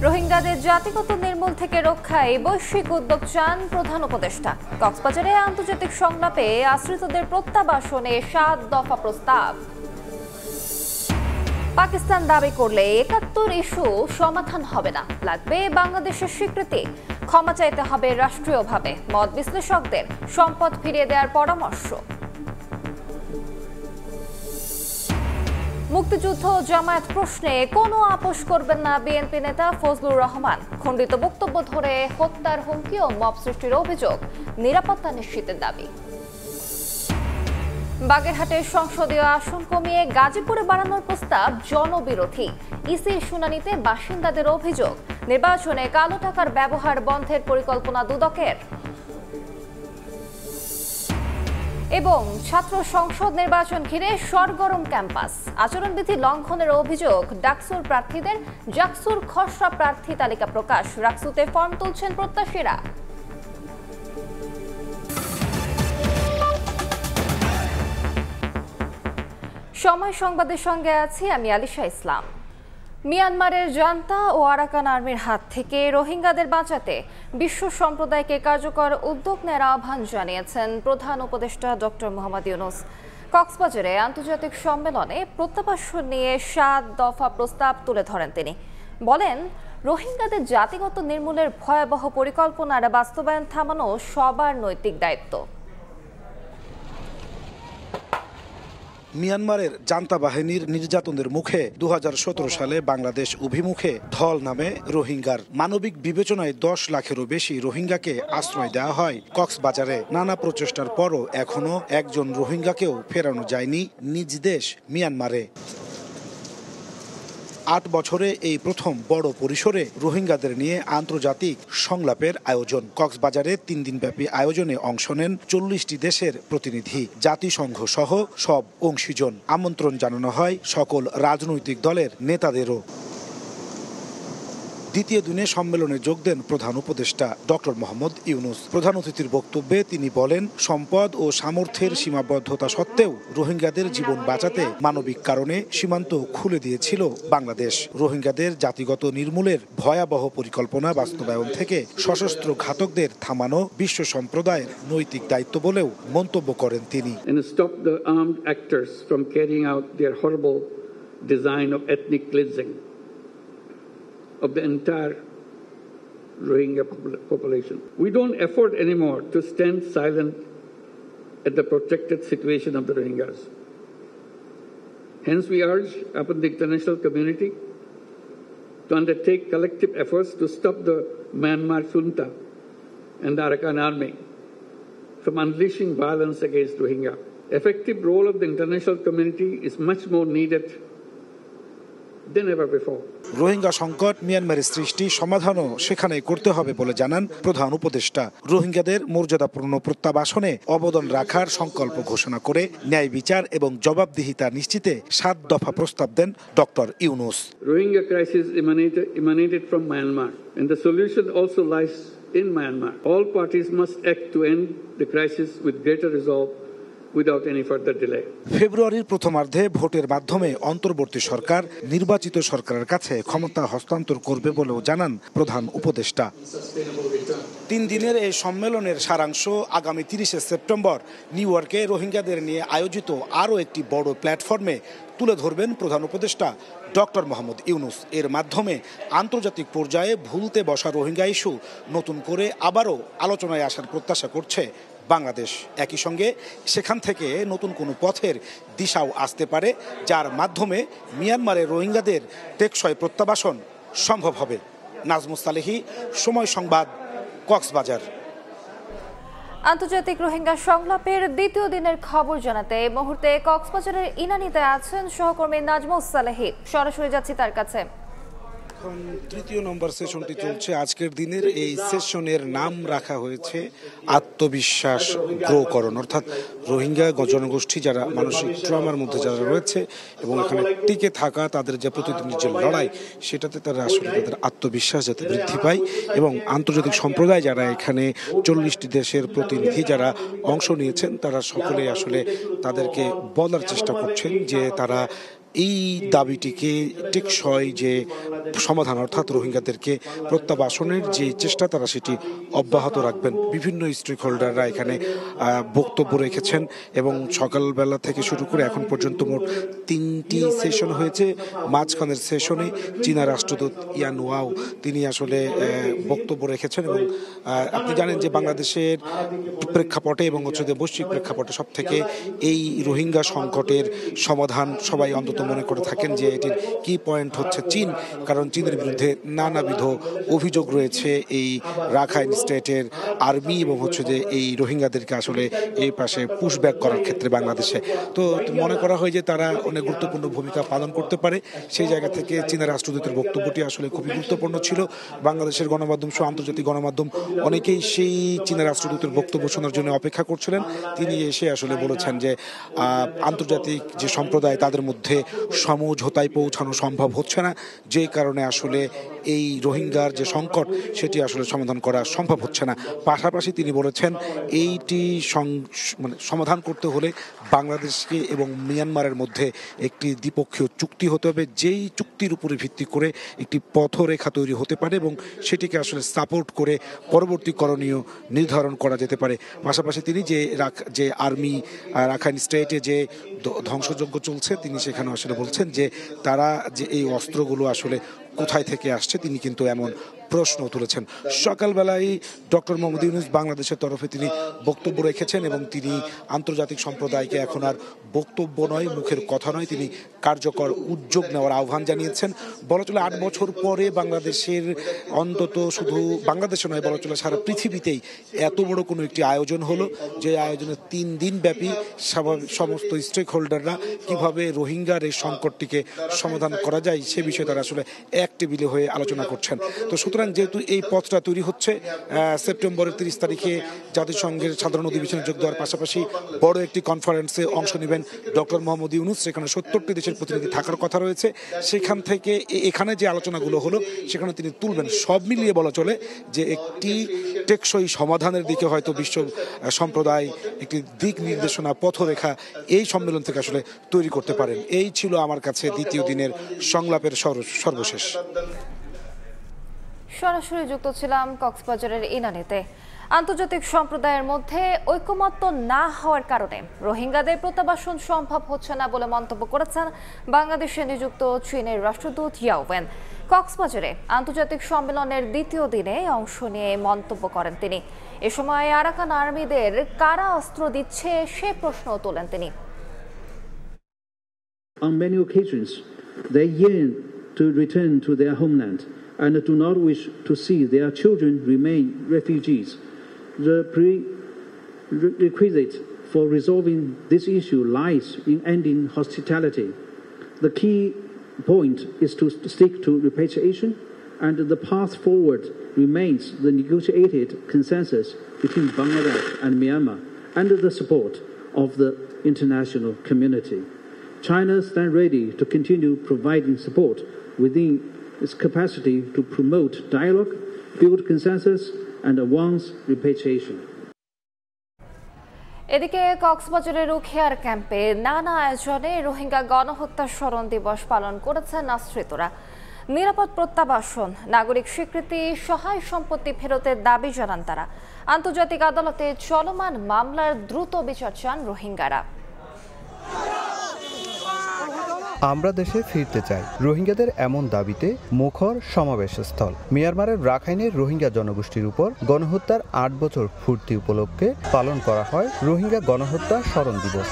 রোহিঙ্গাদের জাতিগত নির্মূল থেকে রক্ষায় বৈশ্বিক উদ্যোগ চান প্রধান উপদেষ্টা। কক্সবাজারে আন্তর্জাতিক সংলাপে আশ্রিতদের প্রত্যাবাসনে ৭ দফা প্রস্তাব। পাকিস্তান দাবি করলে ৭১ ইস্যু সমাধান হবে না, লাগবে বাংলাদেশের স্বীকৃতি। ক্ষমা চাইতে হবে রাষ্ট্রীয়ভাবে, মত বিশ্লেষকদের। সম্পদ ফিরিয়ে দেওয়ার পরামর্শ। মুক্তিযুদ্ধ জামায়াত প্রশ্নে কোনো আপোষ করবেন না বিএনপি নেতা ফজলুর রহমান। খণ্ডিত বক্তব্য ধরে হত্যার হুমকি ও মব সৃষ্টির অভিযোগ, নিরাপত্তা নিশ্চিতের দাবি। বাগেরহাটের সংসদীয় আসন কমিয়ে গাজীপুরে বাড়ানোর প্রস্তাব জনবিরোধী। ইসির শুনানিতে বাসিন্দাদের অভিযোগ, নির্বাচনে কালো টাকার ব্যবহার বন্ধের পরিকল্পনা দুদকের। এবং ছাত্র সংসদ নির্বাচন ঘিরে সরগরম ক্যাম্পাস। আচরণবিধি লঙ্ঘনের অভিযোগ ডাকসুর প্রার্থীদের। জাকসুর খসড়া প্রার্থী তালিকা প্রকাশ, রাকসুতে ফর্ম তুলছেন প্রত্যাশীরা। সময় সংবাদের সঙ্গে আছি আমি আলিশা ইসলাম। মিয়ানমারের জান্তা ও আরাকান আর্মির হাত থেকে রোহিঙ্গাদের বাঁচাতে বিশ্ব সম্প্রদায়কে কার্যকর উদ্যোগ নেওয়ার আহ্বান জানিয়েছেন প্রধান উপদেষ্টা ডক্টর মোহাম্মদ ইউনূস। কক্সবাজারে আন্তর্জাতিক সম্মেলনে প্রত্যাবাসন নিয়ে ৭ দফা প্রস্তাব তুলে ধরেন তিনি। বলেন, রোহিঙ্গাদের জাতিগত নির্মূলের ভয়াবহ পরিকল্পনার বাস্তবায়ন থামানো সবার নৈতিক দায়িত্ব। মিয়ানমারের জান্তা বাহিনীর নির্যাতনের মুখে ২০১৭ সালে বাংলাদেশ অভিমুখে ঢল নামে রোহিঙ্গার। মানবিক বিবেচনায় ১০ লাখেরও বেশি রোহিঙ্গাকে আশ্রয় দেওয়া হয় কক্সবাজারে। নানা প্রচেষ্টার পরও এখনো একজন রোহিঙ্গাকেও ফেরানো যায়নি নিজ দেশ মিয়ানমারে। ৮ বছরে এই প্রথম বড় পরিসরে রোহিঙ্গাদের নিয়ে আন্তর্জাতিক সংলাপের আয়োজন। কক্সবাজারে ৩ দিনব্যাপী আয়োজনে অংশ নেন ৪০টি দেশের প্রতিনিধি, জাতিসংঘ সহ সব অংশীজন। আমন্ত্রণ জানানো হয় সকল রাজনৈতিক দলের নেতাদেরও। দ্বিতীয় দিনে সম্মেলনে যোগ দেন প্রধান উপদেষ্টা ডক্টর মোহাম্মদ ইউনূস। প্রধান অতিথির বক্তব্যে তিনি বলেন, সম্পদ ও সামর্থ্যের সীমাবদ্ধতা সত্ত্বেও রোহিঙ্গাদের জীবন বাঁচাতে মানবিক কারণে সীমান্ত খুলে দিয়েছিল বাংলাদেশ। রোহিঙ্গাদের জাতিগত নির্মূলের ভয়াবহ পরিকল্পনা বাস্তবায়ন থেকে সশস্ত্র ঘাতকদের থামানো বিশ্ব সম্প্রদায়ের নৈতিক দায়িত্ব বলেও মন্তব্য করেন তিনি। Of the entire Rohingya population. We don't afford anymore to stand silent at the protected situation of the Rohingyas. Hence, we urge upon the international community to undertake collective efforts to stop the Myanmar junta and the Arakan army from unleashing violence against Rohingya. Effective role of the international community is much more needed Rohingya সংকট মিয়ানমারের সৃষ্টি সমাধানও সেখানেই করতে হবে বলে জানান প্রধান উপদেষ্টা। রোহিঙ্গাদের মর্যাদাপূর্ণ প্রত্যাবাসনে অবদান রাখার সংকল্প ঘোষণা করে ন্যায় বিচার এবং জবাবদিহিতা নিশ্চিতে ৭ দফা প্রস্তাব দেন doctor Yunus. Rohingya crisis emanated from Myanmar and the solution also lies in Myanmar. All parties must act to end the crisis with greater resolve without any further delay. ফেব্রুয়ারির প্রথমার্ধে ভোটের মাধ্যমে অন্তর্বর্তী সরকার নির্বাচিত সরকারের কাছে ক্ষমতা হস্তান্তর করবে বলেও জানান প্রধান উপদেষ্টা। ৩ দিনের এই সম্মেলনের সারাংশ আগামী ৩০শে সেপ্টেম্বর নিউ ইয়র্কে রোহিঙ্গাদের নিয়ে আয়োজিত আরও একটি বড় প্ল্যাটফর্মে তুলে ধরবেন প্রধান উপদেষ্টা ডক্টর মোহাম্মদ ইউনূস। এর মাধ্যমে আন্তর্জাতিক পর্যায়ে ভুলতে বসা রোহিঙ্গা ইস্যু নতুন করে আবারও আলোচনায় আসার প্রত্যাশা করছে বাংলাদেশ। একই সঙ্গে সেখান থেকে নতুন কোনো পথের দিশাও আসতে পারে, যার মাধ্যমে মিয়ানমারের রোহিঙ্গাদের টেকসই প্রত্যাবাসন সম্ভব হবে। নাজমুস সালেহী, সময় সংবাদ, কক্সবাজার। আন্তর্জাতিক রোহিঙ্গা সংলাপের দ্বিতীয় দিনের খবর জানাতে এই মুহূর্তে কক্সবাজারের ইনানীতে আছেন সহকর্মী নাজমুস সালেহী। সরাসরি যাচ্ছি তার কাছে। এখন ৩য় নম্বর সেশনটি চলছে। আজকের দিনের এই সেশনের নাম রাখা হয়েছে আত্মবিশ্বাস গ্রোকরণ, অর্থাৎ রোহিঙ্গা জনগোষ্ঠী যারা মানসিক ট্রমার মধ্যে যারা রয়েছে এবং এখানে টিকে থাকা, তাদের যে প্রতিদিনের যে লড়াই, সেটাতে তারা আসলে তাদের আত্মবিশ্বাস যাতে বৃদ্ধি পায় এবং আন্তর্জাতিক সম্প্রদায় যারা এখানে ৪০টি দেশের প্রতিনিধি যারা অংশ নিয়েছেন, তারা সকলেই আসলে তাদেরকে বলার চেষ্টা করছেন যে তারা এই দাবিটিকে টেকসই যে সমাধান অর্থাৎ রোহিঙ্গাদেরকে প্রত্যাবাসনের যে চেষ্টা তারা সেটি অব্যাহত রাখবেন। বিভিন্ন স্টেক হোল্ডাররা এখানে বক্তব্য রেখেছেন এবং সকালবেলা থেকে শুরু করে এখন পর্যন্ত মোট 3টি সেশন হয়েছে। মাঝখানের সেশনে চীনা রাষ্ট্রদূত ইয়ান ওয়াও তিনি আসলে বক্তব্য রেখেছেন এবং আপনি জানেন যে বাংলাদেশের প্রেক্ষাপটে এবং বৈশ্বিক প্রেক্ষাপটে সব থেকে এই রোহিঙ্গা সংকটের সমাধান সবাই অন্তত মনে করে থাকেন যে এটির কি পয়েন্ট হচ্ছে চীন, কারণ চীনের বিরুদ্ধে নানাবিধ অভিযোগ রয়েছে এই রাখাইন স্টেটের আর্মি এবং এই রোহিঙ্গাদেরকে আসলে এই পাশে পুশব্যাক করার ক্ষেত্রে বাংলাদেশে। তো মনে করা হয় যে তারা অনেক গুরুত্বপূর্ণ ভূমিকা পালন করতে পারে। সেই জায়গা থেকে চীনের রাষ্ট্রদূতের বক্তব্যটি আসলে খুবই গুরুত্বপূর্ণ ছিল। বাংলাদেশের গণমাধ্যম সহ আন্তর্জাতিক গণমাধ্যম অনেকেই সেই চীনের রাষ্ট্রদূতের বক্তব্য শোনার জন্য অপেক্ষা করছিলেন। তিনি এসে আসলে বলেছেন যে আন্তর্জাতিক যে সম্প্রদায় তাদের মধ্যে সমঝোতায় পৌঁছানো সম্ভব হচ্ছে না, যে কারণে আসলে এই রোহিঙ্গার যে সংকট সেটি আসলে সমাধান করা সম্ভব হচ্ছে না। পাশাপাশি তিনি বলেছেন এইটি সমাধান করতে হলে বাংলাদেশকে এবং মিয়ানমারের মধ্যে একটি দ্বিপক্ষীয় চুক্তি হতে হবে, যেই চুক্তির উপরে ভিত্তি করে একটি পথরেখা তৈরি হতে পারে এবং সেটিকে আসলে সাপোর্ট করে পরবর্তী করণীয় নির্ধারণ করা যেতে পারে। পাশাপাশি তিনি যে আর্মি রাখাইন স্টেটে যে ধ্বংসযজ্ঞ চলছে তিনি সেখানে আসলে বলছেন যে তারা যে এই অস্ত্রগুলো আসলে কোথায় থেকে আসছে তিনি কিন্তু এমন প্রশ্ন তুলেছেন। সকালবেলায় ডক্টর মোহাম্মদ ইউনূস বাংলাদেশের তরফে তিনি বক্তব্য রেখেছেন এবং তিনি আন্তর্জাতিক সম্প্রদায়কে এখন আর বক্তব্য নয়, মুখের কথা নয়, তিনি কার্যকর উদ্যোগ নেওয়ার আহ্বান জানিয়েছেন। বলা চলে 8 বছর পরে বাংলাদেশের অন্তত শুধু বাংলাদেশে নয় বলা চলে সারা পৃথিবীতেই এত বড় কোনো একটি আয়োজন হলো, যে আয়োজনে 3 দিন ব্যাপী সমস্ত স্টেক হোল্ডাররা কিভাবে রোহিঙ্গার এই সংকটটিকে সমাধান করা যায় সে বিষয়ে তারা আসলে এক টেবিলে হয়ে আলোচনা করছেন। তো সুতরাং যেহেতু এই পথটা তৈরি হচ্ছে, সেপ্টেম্বরের 30 তারিখে জাতিসংঘের সাধারণ অধিবেশনে যোগ দেওয়ার পাশাপাশি বড় একটি কনফারেন্সে অংশ নেবেন ডক্টর মোহাম্মদ ইউনূস। সেখানে 70টি দেশের প্রতিনিধি থাকার কথা রয়েছে। সেখান থেকে এখানে যে আলোচনাগুলো হলো সেখানে তিনি তুলবেন। সব মিলিয়ে বলা চলে যে একটি টেকসই সমাধানের দিকে হয়তো বিশ্ব সম্প্রদায় একটি দিক নির্দেশনা পথরেখা এই সম্মেলন থেকে আসলে তৈরি করতে পারেন। এই ছিল আমার কাছে দ্বিতীয় দিনের সংলাপের সর্বশেষ। সরাসরি যুক্ত ছিলাম কক্সবাজারের ইনানিতে। আন্তর্জাতিক সম্প্রদায়ের মধ্যে ঐকমত্য না হওয়ার কারণে রোহিঙ্গাদের প্রত্যাবাসন সম্ভব হচ্ছে না বলে মন্তব্য করেছেন বাংলাদেশে নিযুক্ত চীনের রাষ্ট্রদূত ইয়াও ওয়েন। কক্সবাজারে আন্তর্জাতিক সম্মেলনের দ্বিতীয় দিনে অংশ নিয়ে মন্তব্য করেন তিনি। এ সময় আরাকান আর্মিদের কারা অস্ত্র দিচ্ছে সে প্রশ্ন তোলেন তিনি। On many occasions, they yearn to return to their homeland and do not wish to see their children remain refugees. The prerequisite for resolving this issue lies in ending hostility. The key point is to stick to repatriation, and the path forward remains the negotiated consensus between Bangladesh and Myanmar and the support of the international community. China stands ready to continue providing support within its capacity to promote dialogue, build consensus, and advance repatriation. এদিকে কক্সবাজারের উখিয়ার ক্যাম্পে নানা আয়োজনে রোহিঙ্গা গণহত্যা স্মরণ দিবস পালন করেছেন আশ্রিতরা। নিরাপদ প্রত্যাবাসন, নাগরিক স্বীকৃতি, সহায় সম্পত্তি ফেরতের দাবি জানান তারা। আন্তর্জাতিক আদালতে চলমান মামলার দ্রুত বিচার চান রোহিঙ্গারা। আমরা দেশে ফিরতে চাই, রোহিঙ্গাদের এমন দাবিতে মুখর সমাবেশস্থল। মিয়ানমারের রাখাইনের রোহিঙ্গা জনগোষ্ঠীর উপর গণহত্যার 8 বছর পূর্তি উপলক্ষে পালন করা হয় রোহিঙ্গা গণহত্যা স্মরণ দিবস।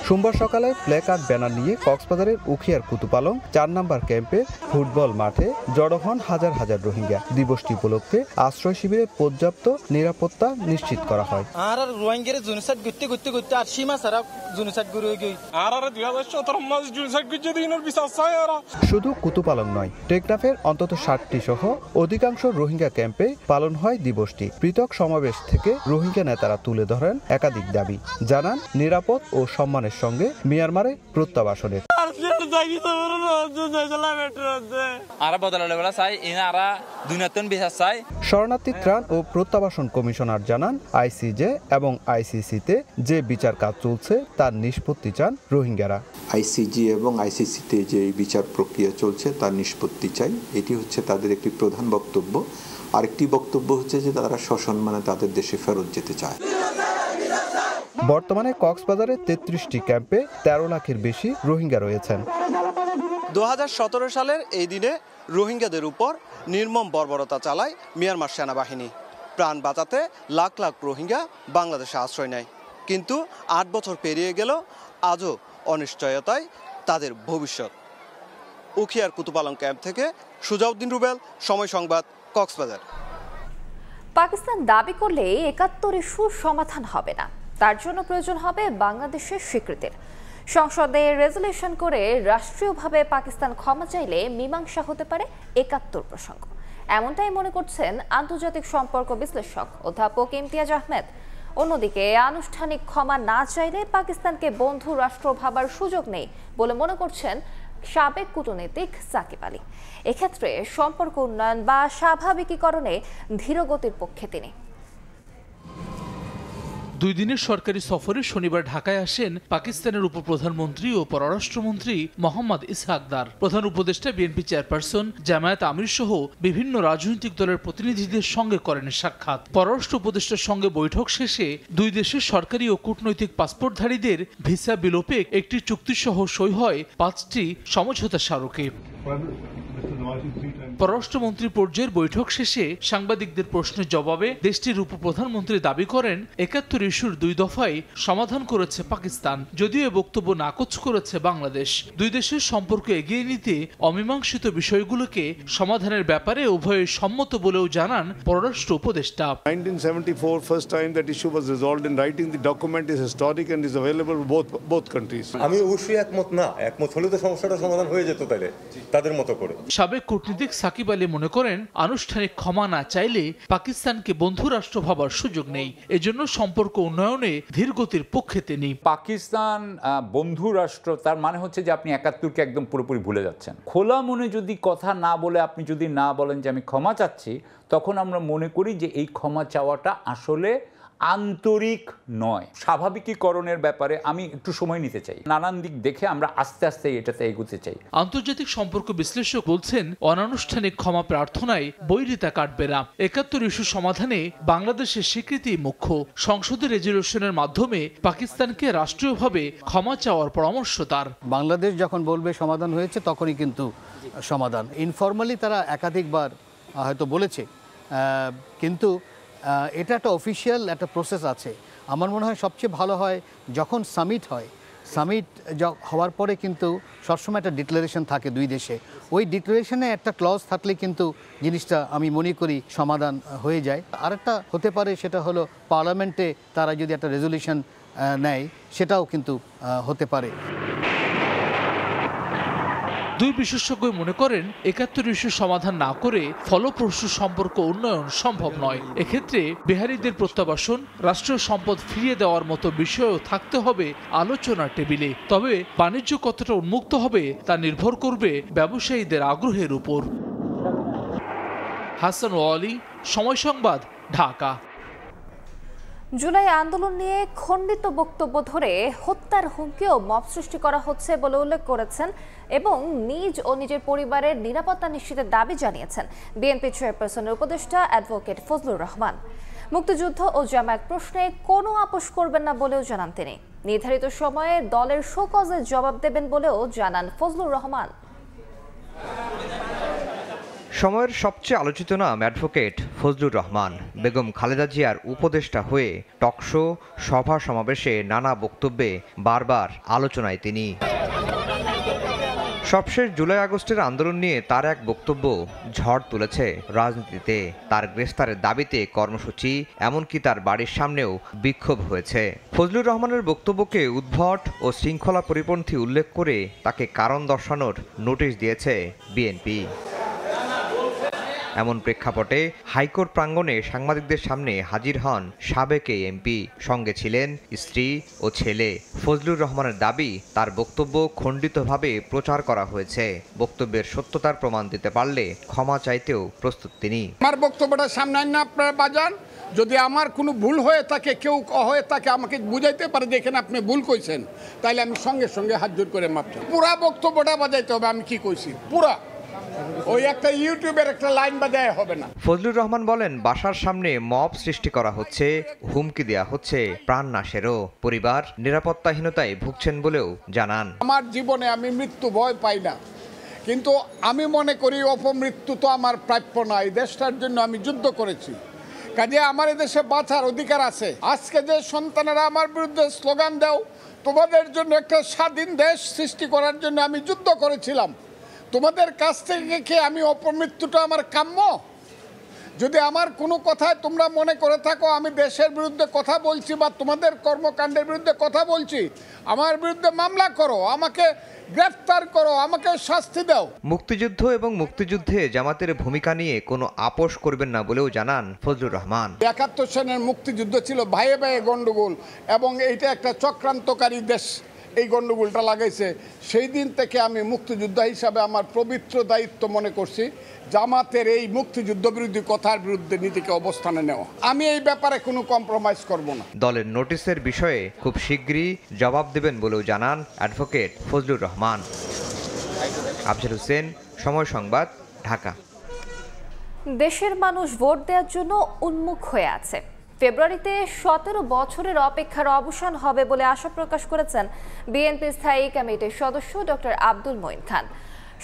সোমবার সকালে প্ল্যাকার্ড ব্যানার নিয়ে কক্সবাজারের উখিয়ার কুতুপালং 4 নম্বর ক্যাম্পে ফুটবল মাঠে জড়ো হন হাজার হাজার রোহিঙ্গা। দিবসটি উপলক্ষে আশ্রয় শিবিরে পর্যাপ্ত নিরাপত্তা নিশ্চিত করা হয়। শুধু কুতুপালং নয়, টেকনাফের অন্তত 60টি সহ অধিকাংশ রোহিঙ্গা ক্যাম্পে পালন হয় দিবসটি। পৃথক সমাবেশ থেকে রোহিঙ্গা নেতারা তুলে ধরেন একাধিক দাবি, জানান নিরাপদ ও সম্মানের সঙ্গে মিয়ানমারে প্রত্যাবাসনের। শরণার্থী ত্রাণ ও প্রত্যাবাসন কমিশনার জানান আইসিজে এবং আইসিসিতে যে বিচার কাজ চলছে তার নিষ্পত্তি চান রোহিঙ্গারা। আইসিজি এবং আইসিসিতে যে বিচার প্রক্রিয়া চলছে তার নিষ্পত্তি চাই, এটি হচ্ছে তাদের একটি প্রধান বক্তব্য। আরেকটি বক্তব্য হচ্ছে যে তারা সসম্মানে তাদের দেশে ফেরত যেতে চায়। বর্তমানে কক্সবাজারে ৩৩টি ক্যাম্পে ১৩ লাখের বেশি রোহিঙ্গা রয়েছেন। ২০১৭ সালের এই দিনে রোহিঙ্গাদের উপর নির্মম বর্বরতা চালায় মিয়ানমার সেনাবাহিনী। প্রাণ বাঁচাতে লাখ লাখ রোহিঙ্গা বাংলাদেশে আশ্রয় নেয়, কিন্তু ৮ বছর পেরিয়ে গেল, আজও অনিশ্চয়তায় তাদের ভবিষ্যৎ। উখিয়ার কুতুপালং ক্যাম্প থেকে সুজাউদ্দিন রুবেল, সময় সংবাদ, কক্সবাজার। পাকিস্তান দাবি করলে ৭১ ইস্যুর সমাধান হবে না, তার জন্য প্রয়োজন হবে বাংলাদেশের স্বীকৃতির। সংসদে রেজুলেশন করে রাষ্ট্রীয়ভাবে পাকিস্তান ক্ষমা চাইলে মীমাংসা হতে পারে ৭১ প্রসঙ্গ, এমনটাই মনে করছেন আন্তর্জাতিক সম্পর্ক বিশ্লেষক অধ্যাপক ইমতিয়াজ আহমেদ। অন্যদিকে আনুষ্ঠানিক ক্ষমা না চাইলে পাকিস্তানকে বন্ধু রাষ্ট্র ভাবার সুযোগ নেই বলে মনে করছেন সাবেক কূটনীতিক সাকিব আলী। এক্ষেত্রে সম্পর্ক উন্নয়ন বা স্বাভাবিকীকরণে ধীরগতির পক্ষে তিনি। 2 দিনের সরকারি সফরে শনিবার ঢাকায় আসেন পাকিস্তানের উপপ্রধানমন্ত্রী ও পররাষ্ট্রমন্ত্রী মোহাম্মদ ইসহাকদার। প্রধান উপদেষ্টা বিএনপি চেয়ারপারসন জামায়াত আমির সহ বিভিন্ন রাজনৈতিক দলের প্রতিনিধিদের সঙ্গে করেন সাক্ষাৎ। পররাষ্ট্র উপদেষ্টার সঙ্গে বৈঠক শেষে 2 দেশের সরকারি ও কূটনৈতিক পাসপোর্টধারীদের ভিসা বিলোপে একটি চুক্তিসহ সই হয় 5টি সমঝোতা স্মারকে। পররাষ্ট্রমন্ত্রী পর্যায়ের বৈঠক শেষে সাংবাদিকদের প্রশ্নের জবাবে দেশটির উপপ্রধানমন্ত্রী দাবি করেন ৭১ ইস্যুর 2 দফায় সমাধান করেছে পাকিস্তান, যদিও এ বক্তব্য নাকচ করেছে বাংলাদেশ। 2 দেশের সম্পর্ক এগিয়ে নিতে অমীমাংসিত বিষয়গুলোকে সমাধানের ব্যাপারে উভয়ে সম্মত বলেও জানান পররাষ্ট্র উপদেষ্টা। 1974 first time that issue was resolved in writing. The document is historic and is available both countries. আমি অবশ্যই একমত না, একমত হলে তো সমস্যাটা সমাধান হয়ে যেত তাইলে তাদের মতো করে। সাবেক কূটনীতিক সাকিব আলী মনে করেন আনুষ্ঠানিক ক্ষমা না চাইলে পাকিস্তানকে বন্ধু রাষ্ট্র ভাবার সুযোগ নেই, এজন্য সম্পর্ক উন্নয়নে ধীরগতির পক্ষে তিনি। পাকিস্তান বন্ধু রাষ্ট্র, তার মানে হচ্ছে যে আপনি ৭১কে একদম পুরোপুরি ভুলে যাচ্ছেন। খোলা মনে যদি কথা না বলে আপনি যদি না বলেন যে আমি ক্ষমা চাচ্ছি, তখন আমরা মনে করি যে এই ক্ষমা চাওয়াটা আসলে আন্তরিক নয়। স্বাভাবিকীকরণের ব্যাপারে আমি একটু সময় নিতে চাই, নানান দিক দেখে আমরা আস্তে আস্তে এটাতে এগোতে চাই। আন্তর্জাতিক সম্পর্ক বিশ্লেষক বলছেন অনানুষ্ঠানিক ক্ষমা প্রার্থনায় বৈরিতা কাটবে না। ৭১ ইস্যু সমাধানে বাংলাদেশের স্বীকৃতি মুখ্য। সংসদে রেজুলেশনের মাধ্যমে পাকিস্তানকে রাষ্ট্রীয়ভাবে ক্ষমা চাওয়ার পরামর্শ তার। বাংলাদেশ যখন বলবে সমাধান হয়েছে তখনই কিন্তু সমাধান। ইনফর্মালি তারা একাধিকবার হয়তো বলেছে, কিন্তু এটা একটা অফিসিয়াল একটা প্রসেস আছে। আমার মনে হয় সবচেয়ে ভালো হয় যখন সামিট হয়, সামিট হওয়ার পরে কিন্তু সবসময় একটা ডিক্লারেশন থাকে 2 দেশে, ওই ডিক্লারেশনে একটা ক্লজ থাকলে কিন্তু জিনিসটা আমি মনে করি সমাধান হয়ে যায়। আরেকটা হতে পারে, সেটা হলো পার্লামেন্টে তারা যদি একটা রেজলিউশন নেয়, সেটাও কিন্তু হতে পারে। 2 বিশেষজ্ঞ মনে করেন ৭১ ইস্যু সমাধান না করে ফলপ্রসূ সম্পর্ক উন্নয়ন সম্ভব নয়। এক্ষেত্রে বিহারীদের প্রত্যাবাসন, রাষ্ট্রীয় সম্পদ ফিরিয়ে দেওয়ার মতো বিষয়ও থাকতে হবে আলোচনার টেবিলে। তবে বাণিজ্য কতটা উন্মুক্ত হবে তা নির্ভর করবে ব্যবসায়ীদের আগ্রহের উপর। হাসান ওয়ালি, সময় সংবাদ, ঢাকা। জুলাই আন্দোলন নিয়ে খণ্ডিত বক্তব্য ধরে হত্যার হুমকি ও মব সৃষ্টি করা হচ্ছে বলে উল্লেখ করেছেন এবং নিজ ও নিজের পরিবারের নিরাপত্তা নিশ্চিতের দাবি জানিয়েছেন বিএনপি চেয়ারপারসনের উপদেষ্টা অ্যাডভোকেট ফজলুর রহমান। মুক্তিযুদ্ধ ও জামায়াত প্রশ্নে কোনো আপোষ করবেন না বলেও জানান তিনি। নির্ধারিত সময়ে দলের শোকজে জবাব দেবেন বলেও জানান ফজলুর রহমান। সময়ের সবচেয়ে আলোচিত নাম অ্যাডভোকেট ফজলুর রহমান। বেগম খালেদা জিয়ার উপদেষ্টা হয়ে টকশো, সভা সমাবেশে নানা বক্তব্যে বারবার আলোচনায় তিনি। সবশেষ জুলাই আগস্টের আন্দোলন নিয়ে তার এক বক্তব্য ঝড় তুলেছে রাজনীতিতে। তার গ্রেফতারের দাবিতে কর্মসূচি, এমনকি তার বাড়ির সামনেও বিক্ষোভ হয়েছে। ফজলুর রহমানের বক্তব্যকে উদ্ভট ও শৃঙ্খলা পরিপন্থী উল্লেখ করে তাকে কারণ দর্শানোর নোটিশ দিয়েছে বিএনপি। এমন প্রেক্ষাপটে হাইকোর্ট প্রাঙ্গণে সাংবাদিকদের সামনে হাজির হন সাবেক এই এমপি। সঙ্গে ছিলেন স্ত্রী ও ছেলে। ফজলুর রহমানের দাবি, তার বক্তব্য খণ্ডিতভাবে প্রচার করা হয়েছে। বক্তব্যের সত্যতার প্রমাণ দিতে পারলে ক্ষমা চাইতেও প্রস্তুত তিনি। আমার বক্তব্যটা সামনে না আপনারা বাজান, যদি আমার কোনো ভুল হয়ে থাকে, কেউ হয়ে থাকে, আমাকে বুঝাইতে পারে যে এখানে আপনি ভুল কইছেন, তাইলে আমি সঙ্গে সঙ্গে হাত জোর করে মাপ চাই। পুরা বক্তব্যটা বাজাইতে হবে আমি কি কইছি, পুরা। ওই একটা ইউটিউবের একটা লাইন বাজায় হবে না। ফজলুর রহমান বলেন, বাসার সামনে মব সৃষ্টি করা হচ্ছে, হুমকি দেয়া হচ্ছে প্রাণনাশেরও। পরিবার নিরাপত্তাহীনতায় ভুগছেন বলেও জানান। আমার জীবনে আমি মৃত্যু ভয় পাই না, কিন্তু আমি মনে করি অপমৃত্যু তো আমার প্রাপ্য নয়। দেশটার জন্য আমি যুদ্ধ করেছি, কাজে আমার দেশে বাঁচার অধিকার আছে। আজকে যে সন্তানেরা আমার বিরুদ্ধে স্লোগান দাও, তোমাদের জন্য একটা স্বাধীন দেশ সৃষ্টি করার জন্য আমি যুদ্ধ করেছিলাম, তোমাদের কাছ থেকে কি আমি অপমৃত্যুটা আমার কাম্য? যদি আমার কোনো কথায় তোমরা মনে করে থাকো আমি দেশের বিরুদ্ধে কথা বলছি বা তোমাদের কর্মকাণ্ডের বিরুদ্ধে কথা বলছি, আমার বিরুদ্ধে মামলা করো, আমাকে গ্রেফতার করো, আমাকে শাস্তি দাও। মুক্তিযুদ্ধ এবং মুক্তিযুদ্ধে জামাতের ভূমিকা নিয়ে কোনো আপোষ করবেন না বলেও জানান ফজলুর রহমান। ৭১ সনের মুক্তিযুদ্ধ ছিল ভাইয়ে ভাইয়ে গন্ডগোল, এবং এইটা একটা চক্রান্তকারী দেশ এই গন্ডগোলটা লাগাইছে। সেই দিন থেকে আমি মুক্তিযোদ্ধা হিসাবে আমার পবিত্র দায়িত্ব মনে করছি জামাতের এই মুক্তিযুদ্ধ বিরোধী কথার বিরুদ্ধে নীতিকে অবস্থানে নেওয়া। আমি এই ব্যাপারে কোনো কম্প্রোমাইজ করব না। দলের নোটিশের বিষয়ে খুব শীঘ্রই জবাব দেবেন বলেও জানান অ্যাডভোকেট ফজলুর রহমান। আফজাল হোসেন, সময় সংবাদ, ঢাকা। দেশের মানুষ ভোট দেওয়ার জন্য উন্মুখ হয়ে আছে। ফেব্রুয়ারিতে 17 বছরের অপেক্ষার অবসান হবে বলে আশা প্রকাশ করেছেন বিএনপি স্থায়ী কমিটির সদস্য ডক্টর আব্দুল মঈন খান।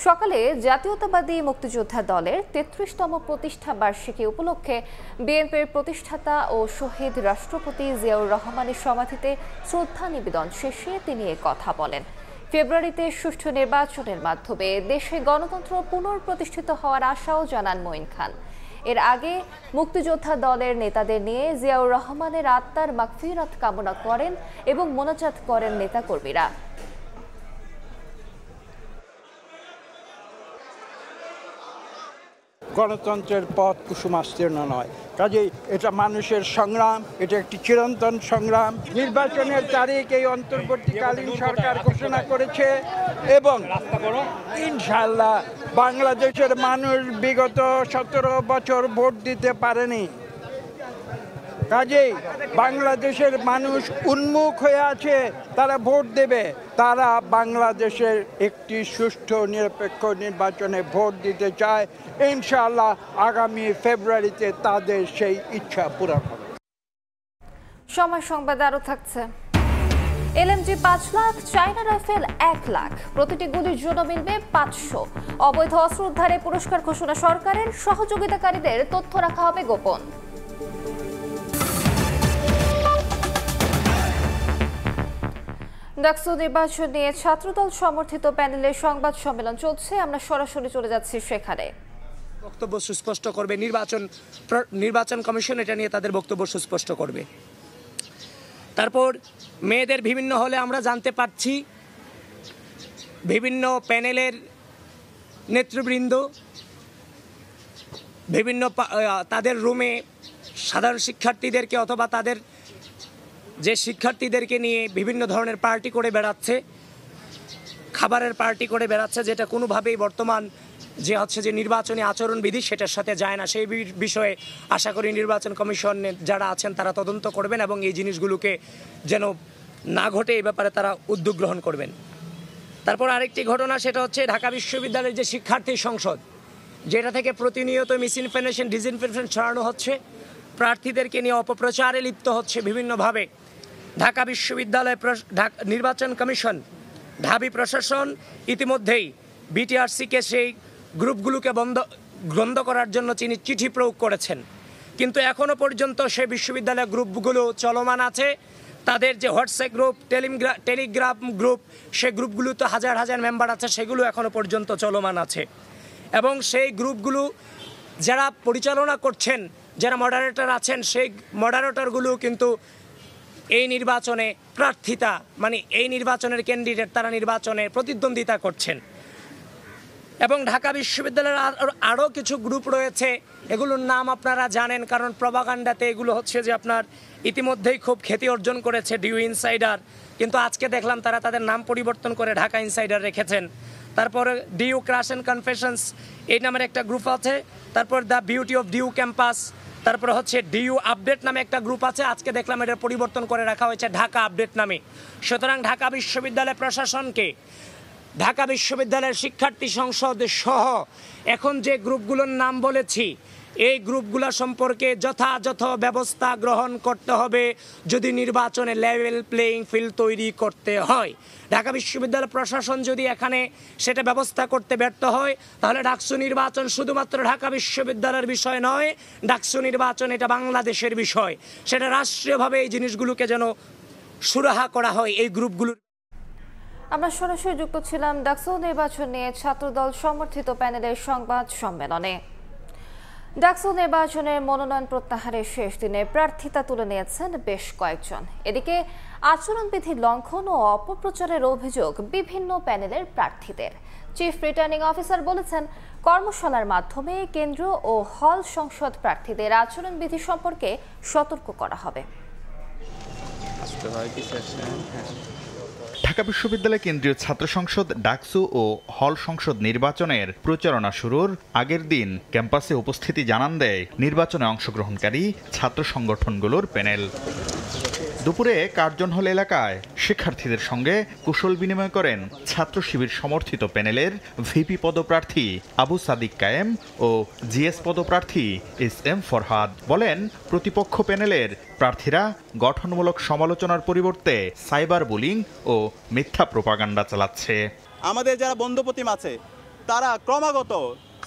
সকালে জাতীয়তাবাদী মুক্তিযোদ্ধা দলের 33তম প্রতিষ্ঠা বার্ষিকী উপলক্ষে বিএনপির প্রতিষ্ঠাতা ও শহীদ রাষ্ট্রপতি জিয়াউর রহমানের সমাধিতে শ্রদ্ধা নিবেদন শেষে তিনি এ কথা বলেন। ফেব্রুয়ারিতে সুষ্ঠু নির্বাচনের মাধ্যমে দেশে গণতন্ত্র পুনঃপ্রতিষ্ঠিত হওয়ার আশাও জানান মঈন খান। এর আগে মুক্তিযোদ্ধা দলের নেতাদের নিয়ে জিয়াউর রহমানের আত্মার মাগফিরাত কামনা করেন এবং মোনাজাত করেন নেতাকর্মীরা। গণতন্ত্রের পথ কুসুমাস্তীর্ণ নয়, কাজেই এটা মানুষের সংগ্রাম, এটা একটি চিরন্তন সংগ্রাম। নির্বাচনের তারিখ এই অন্তর্বর্তীকালীন সরকার ঘোষণা করেছে এবং ইনশাআল্লাহ বাংলাদেশের মানুষ বিগত 17 বছর ভোট দিতে পারেনি, কাজেই বাংলাদেশের মানুষ উন্মুখ হয়ে আছে, তারা ভোট দেবে। তারা বাংলাদেশের একটি সুষ্ঠু নিরপেক্ষ নির্বাচনে ভোট দিতে চায়। ইনশাআল্লাহ আগামী ফেব্রুয়ারিতে তাদের সেই ইচ্ছা পূরণ হবে। সময় সংবাদ আরও থাকছে। LMG 5 lakh, China rifle 1 lakh, প্রতিটি গুলির জন্য মিলবে 500। অবৈধ অস্ত্র উদ্ধারে পুরস্কার ঘোষণা সরকারের, সহযোগিতাকারীদের তথ্য রাখা হবে গোপন। ডাকসু নির্বাচন নিয়ে ছাত্রদল সমর্থিত প্যানেলের সংবাদ সম্মেলন চলছে, আমরা সরাসরি চলে যাচ্ছি সেখানে। বক্তব্য সুস্পষ্ট করবে নির্বাচন কমিশন, এটা নিয়ে তাদের বক্তব্য সুস্পষ্ট করবে। তারপর মেয়েদের বিভিন্ন হলে আমরা জানতে পারছি বিভিন্ন প্যানেলের নেতৃবৃন্দ বিভিন্ন তাদের রুমে সাধারণ শিক্ষার্থীদেরকে অথবা তাদের যে শিক্ষার্থীদেরকে নিয়ে বিভিন্ন ধরনের পার্টি করে বেড়াচ্ছে, খাবারের পার্টি করে বেড়াচ্ছে, যেটা কোনোভাবেই বর্তমান যে হচ্ছে যে নির্বাচনী আচরণবিধি সেটার সাথে যায় না। সেই বিষয়ে আশা করি নির্বাচন কমিশনের যারা আছেন তারা তদন্ত করবেন এবং এই জিনিসগুলোকে যেন না ঘটে এই ব্যাপারে তারা উদ্যোগ গ্রহণ করবেন। তারপর আরেকটি ঘটনা, সেটা হচ্ছে ঢাকা বিশ্ববিদ্যালয়ের যে শিক্ষার্থী সংসদ, যেটা থেকে প্রতিনিয়ত মিসইনফরমেশন ডিসইনফরমেশন ছড়ানো হচ্ছে, প্রার্থীদেরকে নিয়ে অপপ্রচারে লিপ্ত হচ্ছে বিভিন্নভাবে। ঢাকা বিশ্ববিদ্যালয় নির্বাচন কমিশন, ঢাবি প্রশাসন ইতিমধ্যেই বিটিআরসিকে সেই গ্রুপগুলোকে বন্ধ করার জন্য চিঠি প্রয়োগ করেছেন, কিন্তু এখনও পর্যন্ত সেই বিশ্ববিদ্যালয় গ্রুপগুলো চলমান আছে। তাদের যে হোয়াটসঅ্যাপ গ্রুপ, টেলিগ্রাম গ্রুপ, সেই গ্রুপগুলোতে হাজার হাজার মেম্বার আছে, সেগুলো এখনও পর্যন্ত চলমান আছে। এবং সেই গ্রুপগুলো যারা পরিচালনা করছেন, যারা মডারেটর আছেন, সেই মডারেটরগুলো কিন্তু এই নির্বাচনে প্রার্থিতা, মানে এই নির্বাচনের ক্যান্ডিডেট, তারা নির্বাচনে প্রতিদ্বন্দ্বিতা করছেন। এবং ঢাকা বিশ্ববিদ্যালয়ের আরও কিছু গ্রুপ রয়েছে, এগুলোর নাম আপনারা জানেন, কারণ প্রপাগান্ডাতে এগুলো হচ্ছে যে আপনার ইতিমধ্যেই খুব খ্যাতি অর্জন করেছে, ডিউ ইনসাইডার, কিন্তু আজকে দেখলাম তারা তাদের নাম পরিবর্তন করে ঢাকা ইনসাইডার রেখেছেন। তারপরে ডিউ ক্রাশ অ্যান্ড কনফেশনস এই নামের একটা গ্রুপ আছে, তারপর the beauty of DU campus, তারপরে হচ্ছে ডিউ আপডেট নামে একটা গ্রুপ আছে, আজকে দেখলাম এটা পরিবর্তন করে রাখা হয়েছে ঢাকা আপডেট নামে। সুতরাং ঢাকা বিশ্ববিদ্যালয় প্রশাসনকে, ঢাকা বিশ্ববিদ্যালয়ের শিক্ষার্থী সংসদ সহ এখন যে গ্রুপগুলোর নাম বলেছি এই গ্রুপগুলো সম্পর্কে যথাযথ ব্যবস্থা গ্রহণ করতে হবে যদি নির্বাচনে লেভেল প্লেয়িং ফিল্ড তৈরি করতে হয়। ঢাকা বিশ্ববিদ্যালয় প্রশাসন যদি এখানে সেটা ব্যবস্থা করতে ব্যর্থ হয় তাহলে ডাকসু নির্বাচন শুধুমাত্র ঢাকা বিশ্ববিদ্যালয়ের বিষয় নয়, ডাকসু নির্বাচন এটা বাংলাদেশের বিষয়। সেটা রাষ্ট্রীয়ভাবে এই জিনিসগুলোকে যেন সুরাহা করা হয় এই গ্রুপগুলোর। আমরা সরাসরি যুক্ত ছিলাম ডাকসু নির্বাচন নিয়ে ছাত্রদল সমর্থিত প্যানেলের সংবাদ সম্মেলনে। ডাকসু নির্বাচনের মনোনয়ন প্রত্যাহারের শেষ দিনে প্রার্থিতা তুলে নিয়েছেন বেশ কয়েকজন। এদিকে আচরণবিধি লঙ্ঘন ও অপপ্রচারের অভিযোগ বিভিন্ন প্যানেলের প্রার্থীদের। চিফ রিটার্নিং অফিসার বলেছেন, কর্মশালার মাধ্যমে কেন্দ্র ও হল সংসদ প্রার্থীদের আচরণবিধি সম্পর্কে সতর্ক করা হবে। ঢাকা বিশ্ববিদ্যালয় কেন্দ্রীয় ছাত্র সংসদ ডাকসু ও হল সংসদ নির্বাচনের প্রচারণা শুরুর আগের দিন ক্যাম্পাসে উপস্থিতি জানান দেয় নির্বাচনে অংশগ্রহণকারী ছাত্র সংগঠনগুলোর প্যানেল। দুপুরে কার্জন হল এলাকায় শিক্ষার্থীদের সঙ্গে কুশল বিনিময় করেন ছাত্র শিবির সমর্থিত প্যানেলের ভিপি পদপ্রার্থী আবু সাদিক কায়েম ও জিএস পদপ্রার্থী SM ফরহাদ। বলেন, প্রতিপক্ষ প্যানেলের প্রার্থীরা গঠনমূলক সমালোচনার পরিবর্তে সাইবার বুলিং ও মিথ্যা প্রোপাগান্ডা চালাচ্ছে। আমাদের যারা বন্ধুপ্রতিম আছে তারা ক্রমাগত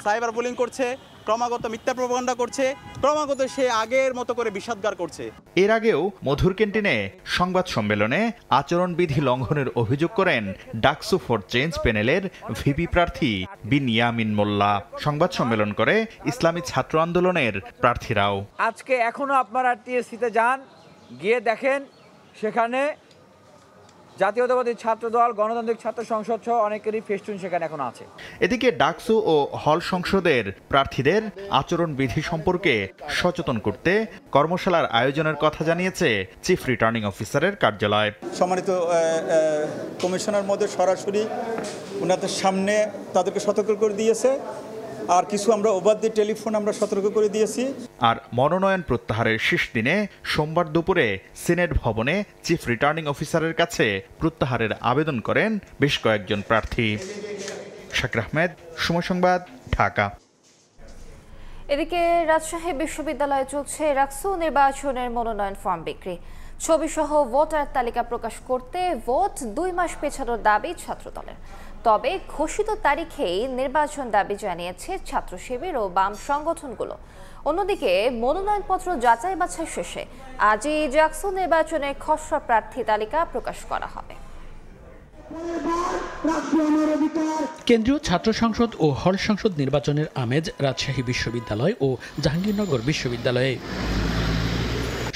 সাইবার বুলিং করছে, ক্রমাগত মিথ্যা প্রোপাগান্ডা করছে, ক্রমাগত সে আগের মতো করে বিষাদগার করছে। এর আগেও মধুর ক্যান্টিনে সংবাদ সম্মেলনে আচরণবিধি লঙ্ঘনের অভিযোগ করেন ডাকসু ফর চেঞ্জ প্যানেলের ভিপি প্রার্থী বিন ইয়ামিন মোল্লা। সংবাদ সম্মেলন করে ইসলামী ছাত্র আন্দোলনের প্রার্থীরাও। আজকে এখনো আপনারা টিএসসিতে যান, গিয়ে দেখেন সেখানে জাতীয়তাবাদী ছাত্রদল, গণতান্ত্রিক ছাত্র সংসদ সহ অনেকেরই ফেস্টুন সেখানে এখন আছে। এদিকে ডাকসু ও হল সংসদের প্রার্থীদের আচরণবিধি সম্পর্কে সচেতন করতে কর্মশালার আয়োজনের কথা জানিয়েছে চিফ রিটার্নিং অফিসারের কার্যালয়। সম্মানিত কমিশনার মধ্যে সরাসরি ওনাদের সামনে তাদেরকে সতর্ক করে দিয়েছে, আর কিছু আমরা ওভার দি টেলিফোন আমরা সতর্ক করে দিয়েছি। আর মনোনয়ন প্রত্যাহারের শেষ দিনে সোমবার দুপুরে সিনেট ভবনে চিফ রিটার্নিং অফিসারের কাছে প্রত্যাহারের আবেদন করেন বেশ কয়েকজন প্রার্থী। শাকির আহমেদ, সময় সংবাদ, ঢাকা। এদিকে রাজশাহী বিশ্ববিদ্যালয়ে চলছে ডাকসু নির্বাচনের মনোনয়ন ফর্ম বিক্রি। ছবিসহ ভোটার তালিকা প্রকাশ করতে ভোট 2 মাস পেছানোর দাবি ছাত্রদলের। তবে ঘোষিত তারিখেই নির্বাচন দাবি জানিয়েছে ছাত্র শিবির ও বাম সংগঠনগুলো। অন্যদিকে মনোনয়নপত্র যাচাই বাছাই শেষে আজই ডাকসু নির্বাচনের খসড়া প্রার্থী তালিকা প্রকাশ করা হবে। কেন্দ্রীয় ছাত্র সংসদ ও হল সংসদ নির্বাচনের আমেজ রাজশাহী বিশ্ববিদ্যালয় ও জাহাঙ্গীরনগর বিশ্ববিদ্যালয়ে।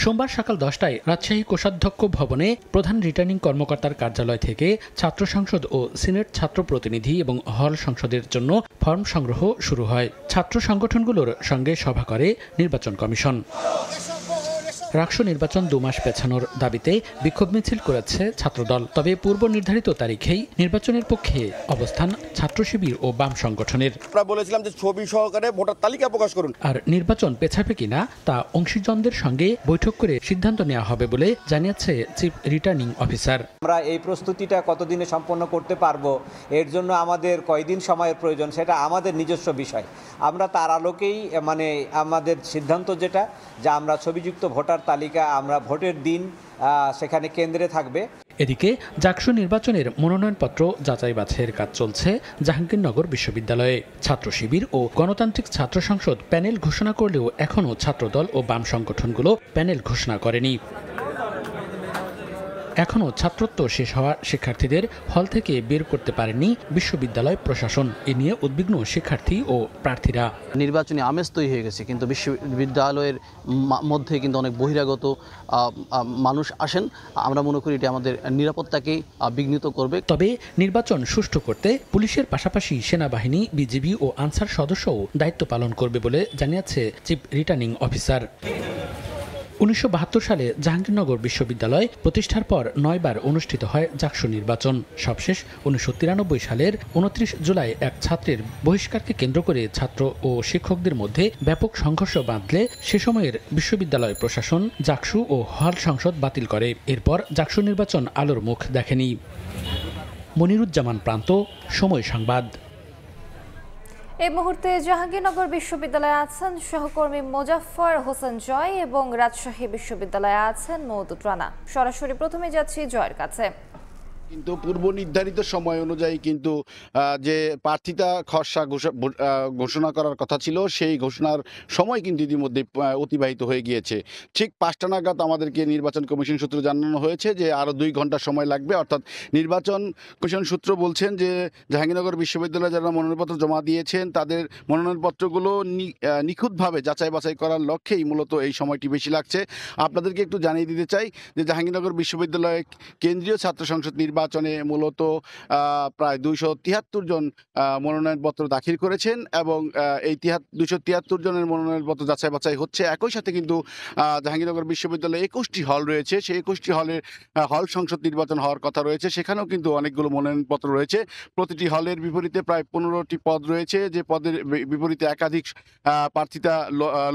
সোমবার সকাল 10টায় রাজশাহী কোষাধ্যক্ষ ভবনে প্রধান রিটার্নিং কর্মকর্তার কার্যালয় থেকে ছাত্র সংসদ ও সিনেট ছাত্র প্রতিনিধি এবং হল সংসদের জন্য ফর্ম সংগ্রহ শুরু হয়। ছাত্র সংগঠনগুলোর সঙ্গে সভা করে নির্বাচন কমিশন। রাকসু নির্বাচন 2 মাস পেছানোর দাবিতে বিক্ষোভ মিছিল করেছে ছাত্রদল। তবে পূর্ব নির্ধারিত তারিখেই নির্বাচনের পক্ষে অবস্থান ছাত্র শিবির ও বাম সংগঠনের। আমরা বলেছিলাম যে ছবি সহকারে ভোটার তালিকা প্রকাশ করুন। আর নির্বাচন পেছাবে কিনা তা অংশীজনদের সঙ্গে বৈঠক করে সিদ্ধান্ত নেওয়া হবে বলে জানিয়েছে চিফ রিটার্নিং অফিসার। আমরা এই প্রস্তুতিটা কতদিনে সম্পন্ন করতে পারবো, এর জন্য আমাদের কয়দিন সময়ের প্রয়োজন, সেটা আমাদের নিজস্ব বিষয়। আমরা তার আলোকেই আমাদের সিদ্ধান্ত যেটা যে আমরা ছবিযুক্ত ভোটার তালিকা আমরা ভোটের দিন সেখানে কেন্দ্রে থাকবে। এদিকে ডাকসু নির্বাচনের মনোনয়নপত্র যাচাই বাছাইয়ের কাজ চলছে জাহাঙ্গীরনগর বিশ্ববিদ্যালয়ে। ছাত্র শিবির ও গণতান্ত্রিক ছাত্র সংসদ প্যানেল ঘোষণা করলেও এখনও ছাত্রদল ও বাম সংগঠনগুলো প্যানেল ঘোষণা করেনি। এখনও ছাত্রত্ব শেষ হওয়া শিক্ষার্থীদের হল থেকে বের করতে পারেনি বিশ্ববিদ্যালয় প্রশাসন। এ নিয়ে উদ্বিগ্ন শিক্ষার্থী ও প্রার্থীরা। নির্বাচনী আমেজ তৈরি হয়ে গেছে, কিন্তু বিশ্ববিদ্যালয়ের মধ্যে কিন্তু অনেক বহিরাগত মানুষ আসেন। আমরা মনে করি এটি আমাদের নিরাপত্তাকে বিঘ্নিত করবে। তবে নির্বাচন সুষ্ঠু করতে পুলিশের পাশাপাশি সেনাবাহিনী, বিজিবি ও আনসার সদস্যও দায়িত্ব পালন করবে বলে জানিয়েছে চিফ রিটার্নিং অফিসার। 1972 সালে জাহাঙ্গীরনগর বিশ্ববিদ্যালয় প্রতিষ্ঠার পর 9 বার অনুষ্ঠিত হয় জাকসু নির্বাচন। সবশেষ 1993 সালের 29 জুলাই এক ছাত্রের বহিষ্কারকে কেন্দ্র করে ছাত্র ও শিক্ষকদের মধ্যে ব্যাপক সংঘর্ষ বাঁধলে সে সময়ের বিশ্ববিদ্যালয় প্রশাসন জাকসু ও হল সংসদ বাতিল করে। এরপর জাকসু নির্বাচন আলোর মুখ দেখেনি। মনিরুজ্জামান প্রান্ত, সময় সংবাদ। এই মুহূর্তে জাহাঙ্গীরনগর বিশ্ববিদ্যালয়ে আছেন সহকর্মী মোজাফফর হোসেন জয় এবং রাজশাহী বিশ্ববিদ্যালয়ে আছেন মওদুদ রানা। সরাসরি প্রথমে যাচ্ছি জয়ের কাছে। কিন্তু পূর্ব নির্ধারিত সময় অনুযায়ী কিন্তু যে প্রার্থিতা খসড়া ঘোষণা করার কথা ছিল, সেই ঘোষণার সময় কিন্তু ইতিমধ্যে অতিবাহিত হয়ে গিয়েছে। ঠিক 5টা নাগাদ আমাদেরকে নির্বাচন কমিশন সূত্র জানানো হয়েছে যে আরও 2 ঘন্টা সময় লাগবে। অর্থাৎ নির্বাচন কমিশন সূত্র বলছেন যে জাহাঙ্গীরনগর বিশ্ববিদ্যালয়ে যারা মনোনয়নপত্র জমা দিয়েছেন তাদের মনোনয়নপত্রগুলো নিখুঁতভাবে যাচাই বাছাই করার লক্ষ্যেই মূলত এই সময়টি বেশি লাগছে। আপনাদেরকে একটু জানিয়ে দিতে চাই যে জাহাঙ্গীরনগর বিশ্ববিদ্যালয়ে কেন্দ্রীয় ছাত্র সংসদ নির্বাচনে মূলত প্রায় 273 জন মনোনয়নপত্র দাখিল করেছেন এবং এই 273 জনের মনোনয়নপত্র যাচাই বাছাই হচ্ছে। একই সাথে কিন্তু জাহাঙ্গীরনগর বিশ্ববিদ্যালয়ে 21টি হল রয়েছে, সেই 21টি হলের হল সংসদ নির্বাচন হওয়ার কথা রয়েছে। সেখানেও কিন্তু অনেকগুলো মনোনয়নপত্র রয়েছে। প্রতিটি হলের বিপরীতে প্রায় 15টি পদ রয়েছে, যে পদের বিপরীতে একাধিক প্রার্থিতা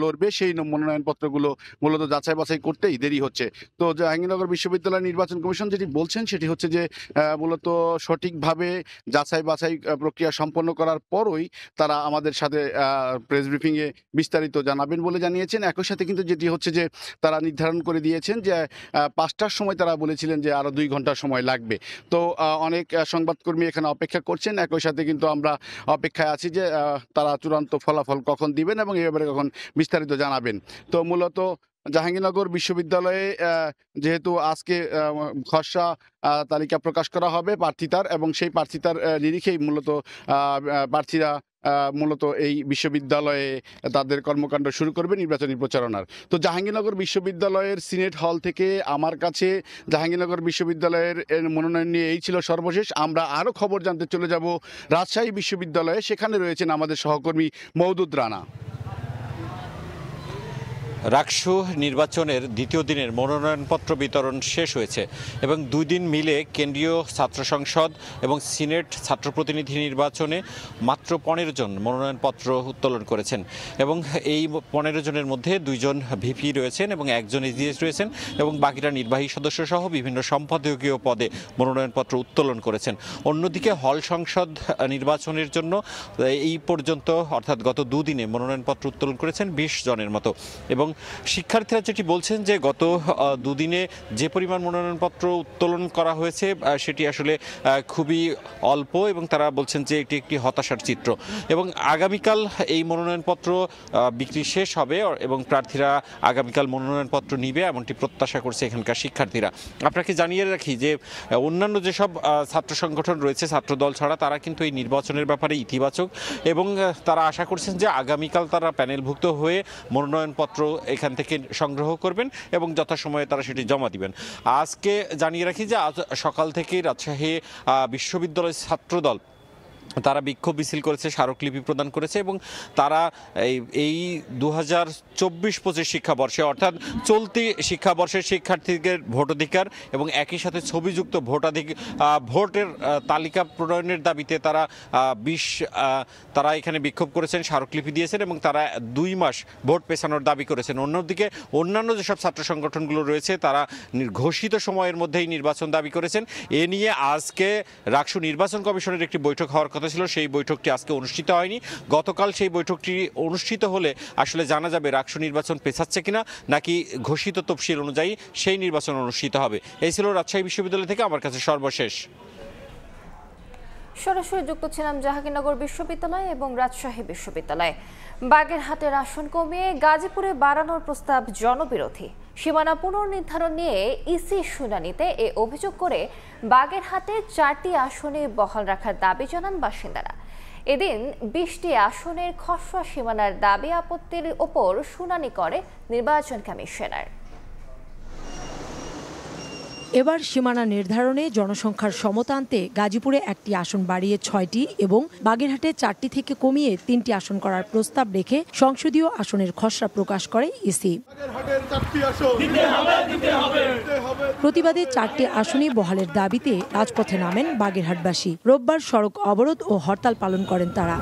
লড়বে। সেই মনোনয়নপত্রগুলো মূলত যাচাই বাছাই করতেই দেরি হচ্ছে। তো জাহাঙ্গীরনগর বিশ্ববিদ্যালয় নির্বাচন কমিশন যেটি বলছেন সেটি হচ্ছে যে মূলত সঠিকভাবে যাচাই বাছাই প্রক্রিয়া সম্পন্ন করার পরই তারা আমাদের সাথে প্রেস ব্রিফিংয়ে বিস্তারিত জানাবেন বলে জানিয়েছেন। একই সাথে কিন্তু যেটি হচ্ছে যে তারা নির্ধারণ করে দিয়েছেন যে 5টার সময় তারা বলেছিলেন যে আরও 2 ঘন্টা সময় লাগবে। তো অনেক সংবাদকর্মী এখানে অপেক্ষা করছেন। একই সাথে কিন্তু আমরা অপেক্ষায় আছি যে তারা চূড়ান্ত ফলাফল কখন দিবেন এবং এই ব্যাপারে কখন বিস্তারিত জানাবেন। তো মূলত জাহাঙ্গীরনগর বিশ্ববিদ্যালয়ে যেহেতু আজকে খসড়া তালিকা প্রকাশ করা হবে প্রার্থিতার, এবং সেই প্রার্থিতার নিরিখেই মূলত প্রার্থীরা মূলত এই বিশ্ববিদ্যালয়ে তাদের কর্মকাণ্ড শুরু করবে নির্বাচনী প্রচারণার। তো জাহাঙ্গীরনগর বিশ্ববিদ্যালয়ের সিনেট হল থেকে আমার কাছে জাহাঙ্গীরনগর বিশ্ববিদ্যালয়ের মনোনয়ন নিয়ে এই ছিল সর্বশেষ। আমরা আরও খবর জানতে চলে যাব রাজশাহী বিশ্ববিদ্যালয়ে। সেখানে রয়েছেন আমাদের সহকর্মী মওদুদ রানা। রাকসু নির্বাচনের দ্বিতীয় দিনের মনোনয়নপত্র বিতরণ শেষ হয়েছে এবং 2 দিন মিলে কেন্দ্রীয় ছাত্র সংসদ এবং সিনেট ছাত্র প্রতিনিধি নির্বাচনে মাত্র 15 জন মনোনয়নপত্র উত্তোলন করেছেন এবং এই 15 জনের মধ্যে 2 জন ভিপি রয়েছেন এবং 1 জন এজিএস রয়েছেন এবং বাকিরা নির্বাহী সদস্য সহ বিভিন্ন সম্পাদকীয় পদে মনোনয়নপত্র উত্তোলন করেছেন। অন্যদিকে হল সংসদ নির্বাচনের জন্য এই পর্যন্ত অর্থাৎ গত 2 দিনে মনোনয়নপত্র উত্তোলন করেছেন 20 জনের মতো। এবং শিক্ষার্থীরা যেটি বলছেন যে গত 2 দিনে যে পরিমাণ মনোনয়নপত্র উত্তোলন করা হয়েছে সেটি আসলে খুবই অল্প এবং তারা বলছেন যে এটি একটি হতাশার চিত্র এবং আগামীকাল এই মনোনয়নপত্র বিক্রি শেষ হবে এবং প্রার্থীরা আগামীকাল মনোনয়নপত্র নিবে এমনটি প্রত্যাশা করছে এখানকার শিক্ষার্থীরা। আপনাকে জানিয়ে রাখি যে অন্যান্য যেসব ছাত্র সংগঠন রয়েছে ছাত্র দল ছাড়া তারা কিন্তু এই নির্বাচনের ব্যাপারে ইতিবাচক এবং তারা আশা করছেন যে আগামীকাল তারা প্যানেলভুক্ত হয়ে মনোনয়নপত্র এখান থেকে সংগ্রহ করবেন এবং যথাসময়ে তারা সেটি জমা দিবেন। আজকে জানিয়ে রাখি যে আজ সকাল থেকেই রাজশাহী বিশ্ববিদ্যালয় ছাত্রদল তারা বিক্ষোভ মিছিল করেছে, স্মারকলিপি প্রদান করেছে এবং তারা এই 2024-25 শিক্ষাবর্ষে অর্থাৎ চলতি শিক্ষাবর্ষের শিক্ষার্থীদের ভোটাধিকার এবং একই সাথে ছবিযুক্ত ভোটের তালিকা প্রণয়নের দাবিতে তারা এখানে বিক্ষোভ করেছেন, স্মারকলিপি দিয়েছেন এবং তারা 2 মাস ভোট পেছানোর দাবি করেছেন। অন্যদিকে অন্যান্য যেসব ছাত্র সংগঠনগুলো রয়েছে তারা ঘোষিত সময়ের মধ্যেই নির্বাচন দাবি করেছেন। এ নিয়ে আজকে রাকসু নির্বাচন কমিশনের একটি বৈঠক হওয়ার কথা ছিল, সেই বৈঠকটি আজকে অনুষ্ঠিত হয়নি। গতকাল সেই বৈঠকটি অনুষ্ঠিত হলে আসলে জানা যাবে রাকসু নির্বাচন পেছাচ্ছে কিনা নাকি ঘোষিত তফসিল অনুযায়ী সেই নির্বাচন অনুষ্ঠিত হবে। এই ছিল রাজশাহী বিশ্ববিদ্যালয় থেকে আমার কাছে সর্বশেষ। সরাসরি যুক্ত ছিলাম জাহাঙ্গীরনগর বিশ্ববিদ্যালয় এবং রাজশাহী বিশ্ববিদ্যালয়। বাগেরহাটের আসন কমিয়ে গাজীপুরে বাড়ানোর প্রস্তাব জনবিরোধী। সীমানা পুনর্নির্ধারণ নিয়ে ইসি শুনানিতে এ অভিযোগ করে বাগেরহাটে 4টি আসনে বহাল রাখার দাবি জানান বাসিন্দারা। এদিন 20টি আসনের খসড়া সীমানার দাবি আপত্তির ওপর শুনানি করে নির্বাচন কমিশনার। এবার সীমানা নির্ধারণে জনসংখ্যার সমতা আনতে গাজীপুরে 1টি আসন বাড়িয়ে 6টি এবং বাগেরহাটে 4টি থেকে কমিয়ে 3টি আসন করার প্রস্তাব রেখে সংসদীয় আসনের খসড়া প্রকাশ করে ইসি। প্রতিবাদে 4টি আসনই বহালের দাবিতে রাজপথে নামেন বাগেরহাটবাসী। রোববার সড়ক অবরোধ ও হরতাল পালন করেন তারা।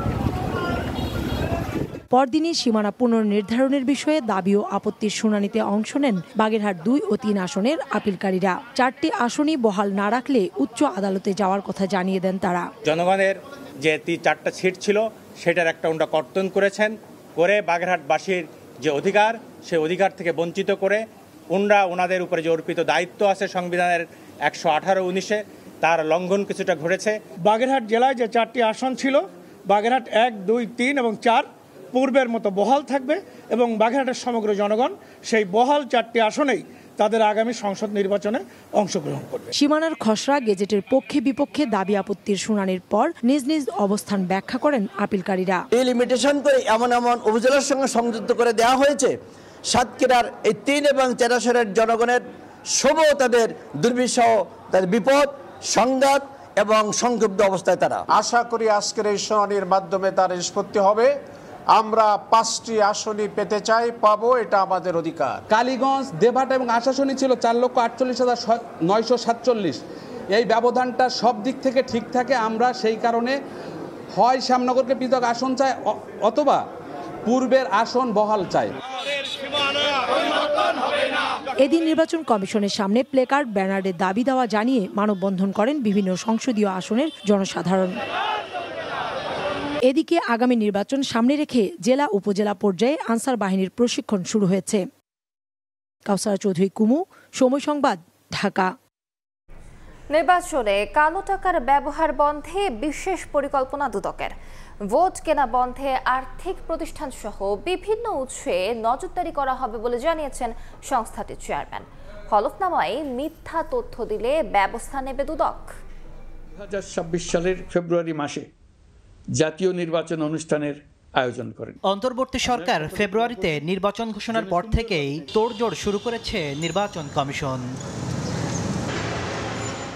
পরদিনই সীমানা পুনর্নির্ধারণের বিষয়ে দাবি ও আপত্তির শুনানিতে অংশ নেন বাগেরহাট 2 ও 3 আসনের আপিলকারীরা। 4টি আসনই বহাল না রাখলে উচ্চ আদালতে যাওয়ার কথা জানিয়ে দেন তারা। জনগণের যে 4টা সিট ছিল সেটার একটা ওনারা কর্তন করেছেন, করে বাগেরহাটবাসীর যে অধিকার সেই অধিকার থেকে বঞ্চিত করে ওনাদের উপরে যে অর্পিত দায়িত্ব আছে সংবিধানের 118-19-এ তার লঙ্ঘন কিছুটা ঘটেছে। বাগেরহাট জেলায় যে 4টি আসন ছিল, বাগেরহাট 1, 2, 3 এবং 4 পূর্বের মতো বহাল থাকবে এবং বাগেরহাটের সমগ্র জনগণ সেই বহাল 4টি আসনেই তাদের আগামী সংসদ নির্বাচনে অংশগ্রহণ করবে। সীমানার খসড়া গেজেটের পক্ষে বিপক্ষে দাবি আপত্তির শুনানির পর নিজ নিজ অবস্থান ব্যাখ্যা করেন আপিলকারীরা। এই লিমিটেশন করে এমন উপজেলার সঙ্গে সংযুক্ত করে দেওয়া হয়েছে সাতক্ষীরার এই 3 এবং 4 আসনের জনগণের শুভ তাদের দুর্বিষহ তাদের বিপদ সংঘাত এবং সংক্ষুব্ধ অবস্থায় তারা। আশা করি আজকের এই শুনানির মাধ্যমে তার নিষ্পত্তি হবে। আমরা 5টি আসনই পেতে চাই, পাবো, এটা আমাদের অধিকার। কালীগঞ্জ, দেবহাটা এবং আশাশুনি ছিল 4,48,947। এই ব্যবধানটা সব দিক থেকে ঠিক থাকে। আমরা সেই কারণে হয় শ্যামনগরকে পৃথক আসন চাই অথবা পূর্বের আসন বহাল চাই। এদিন নির্বাচন কমিশনের সামনে প্লেকার্ড ব্যানারে দাবি দেওয়া জানিয়ে মানববন্ধন করেন বিভিন্ন সংসদীয় আসনের জনসাধারণ। এদিকে আগামী নির্বাচন সামনে রেখে জেলা উপজেলা পর্যায়ে আনসার বাহিনীর প্রশিক্ষণ শুরু হয়েছে। কাউসারা চৌধুরী কুমু, সময় সংবাদ, ঢাকা। নির্বাচনে কালো টাকার ব্যবহার বন্ধে বিশেষ পরিকল্পনা দুদকের। ভোট কেনা বন্ধে আর্থিক প্রতিষ্ঠান সহ বিভিন্ন উৎসে নজরদারি করা হবে বলে জানিয়েছেন সংস্থাটির চেয়ারম্যান। হলফনামায় মিথ্যা তথ্য দিলে ব্যবস্থা নেবে দুদক। 2026 সালের ফেব্রুয়ারি মাসে জাতীয় নির্বাচন অনুষ্ঠানের আয়োজন করেন। অন্তর্বর্তী সরকার ফেব্রুয়ারিতে নির্বাচন ঘোষণার পর থেকেই তোড়জোড় শুরু করেছে নির্বাচন কমিশন।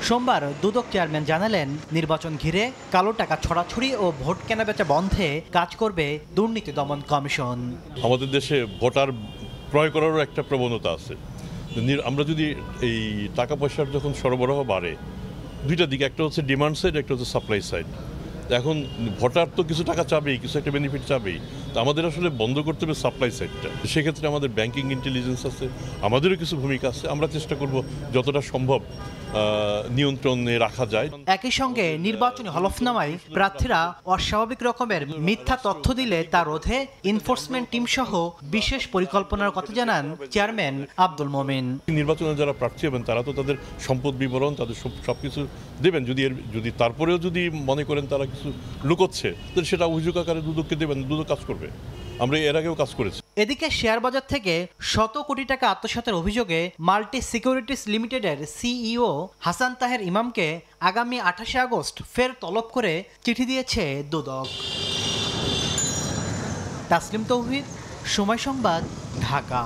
সোমবার দুদক চেয়ারম্যান জানালেন, নির্বাচন ঘিরে কালো টাকা ছড়াছড়ি ও ভোট কেনাবেচা বন্ধে কাজ করবে দুর্নীতি দমন কমিশন। আমাদের দেশে ভোটার ক্রয় করারও একটা প্রবণতা আছে। আমরা যদি এই টাকা পয়সার যখন সরবরাহ বাড়ে, দুইটা দিক, একটা হচ্ছে ডিমান্ড সাইড, একটা হচ্ছে সাপ্লাই সাইড। এখন ভোটার তো কিছু টাকা চাবেই, কিছু একটা বেনিফিট চাবেই, তো আমাদের আসলে বন্ধ করতে হবে সাপ্লাই সাইডটা। সেক্ষেত্রে আমাদের ব্যাংকিং ইন্টেলিজেন্স আছে, আমাদেরও কিছু ভূমিকা আছে। আমরা চেষ্টা করব যতটা সম্ভব নিয়ন্ত্রণে রাখা যায়। একই সঙ্গে নির্বাচনী হলফনামায় প্রার্থীরা অস্বাভাবিক রকমের মিথ্যা তথ্য দিলে তা রোধে এনফোর্সমেন্ট টিম সহ বিশেষ পরিকল্পনার কথা জানান চেয়ারম্যান আব্দুল মোমিন। নির্বাচনে যারা প্রার্থী হবেন তারা তো তাদের সম্পদ বিবরণ, তাদের সবকিছু দেবেন। যদি তারপরেও যদি মনে করেন তারা কিছু লুকোচ্ছে, তাহলে সেটা অভিযোগ আকারে দুদককে দেবেন, দুদক কাজ করবে। আমরা এর আগেও কাজ করেছি। এদিকে শেয়ার বাজার থেকে শত কোটি টাকা আত্মসাতের অভিযোগে মাল্টি সিকিউরিটিস লিমিটেডের সিইও হাসান তাহের ইমামকে আগামী 28 আগস্ট ফের তলব করে চিঠি দিয়েছে দুদক। তাসলিম তৌহিদ, সময় সংবাদ, ঢাকা।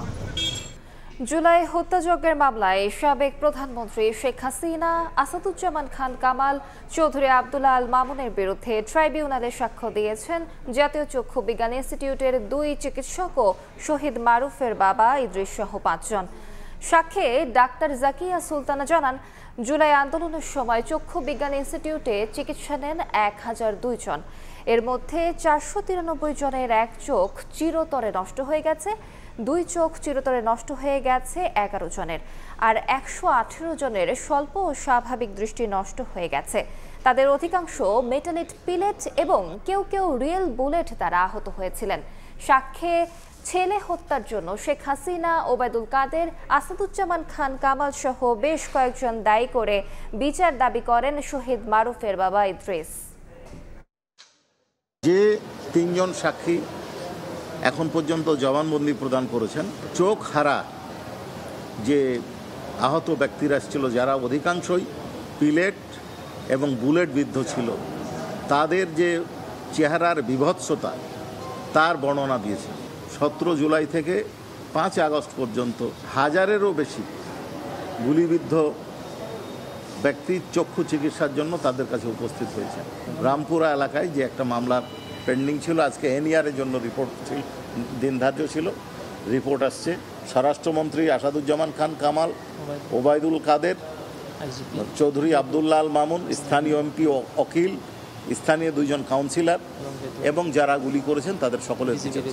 জুলাই হত্যাযজ্ঞের মামলায় সাবেক প্রধানমন্ত্রী শেখ হাসিনা, আসাদুজ্জামান খান কামাল, চৌধুরী আব্দুল্লাহ আল মামুনের বিরুদ্ধে ট্রাইব্যুনালে সাক্ষ্য দিয়েছেন জাতীয় চক্ষু বিজ্ঞান ইনস্টিটিউটের 2 চিকিৎসক ও শহীদ মারুফের বাবা ইদ্রিস সহ 5 জন। সাক্ষ্যে ডাক্তার জাকিয়া সুলতানা জানান, জুলাই আন্দোলনের সময় চক্ষু বিজ্ঞান ইনস্টিটিউটে চিকিৎসা নেন 1002 জন। এর মধ্যে 493 জনের 1 চোখ চিরতরে নষ্ট হয়ে গেছে, 2 চোখ চিরতরে নষ্ট হয়ে গেছে 11 জনের, আর 118 জনের স্বল্প ও স্বাভাবিক দৃষ্টি নষ্ট হয়ে গেছে। তাদের অধিকাংশ মেটালিট পিলেট এবং কেউ কেউ রিয়েল বুলেট দ্বারা আহত হয়েছিলেন। সাক্ষ্যে ছেলে হত্যার জন্য শেখ হাসিনা, ওবায়দুল কাদের, আসাদুজ্জামান খান কামাল সহ বেশ কয়েকজন দায়ী করে বিচার দাবি করেন শহীদ মারুফের বাবা ইদ্রিস। যে 3 জন সাক্ষী এখন পর্যন্ত জবানবন্দি প্রদান করেছেন, চোখ হারা যে আহত ব্যক্তিরা ছিল, যারা অধিকাংশই পিলেট এবং বুলেট বিদ্ধ ছিল, তাদের যে চেহারার বিভৎসতা তার বর্ণনা দিয়েছে। 17 জুলাই থেকে 5 আগস্ট পর্যন্ত 1000-এরও বেশি গুলিবিদ্ধ ব্যক্তি চক্ষু চিকিৎসার জন্য তাদের কাছে উপস্থিত হয়েছে। রামপুরা এলাকায় যে একটা মামলা পেন্ডিং ছিল, আজকে এনইআরের জন্য রিপোর্ট দিন ধার্য ছিল, রিপোর্ট আসছে। স্বরাষ্ট্রমন্ত্রী আসাদুজ্জামান খান কামাল, ওবায়দুল কাদের, চৌধুরী আবদুল্লাহ আল মামুন, স্থানীয় এমপি অকিল, স্থানীয় 2 জন কাউন্সিলর এবং যারা গুলি করেছেন তাদের সকলের বিচার।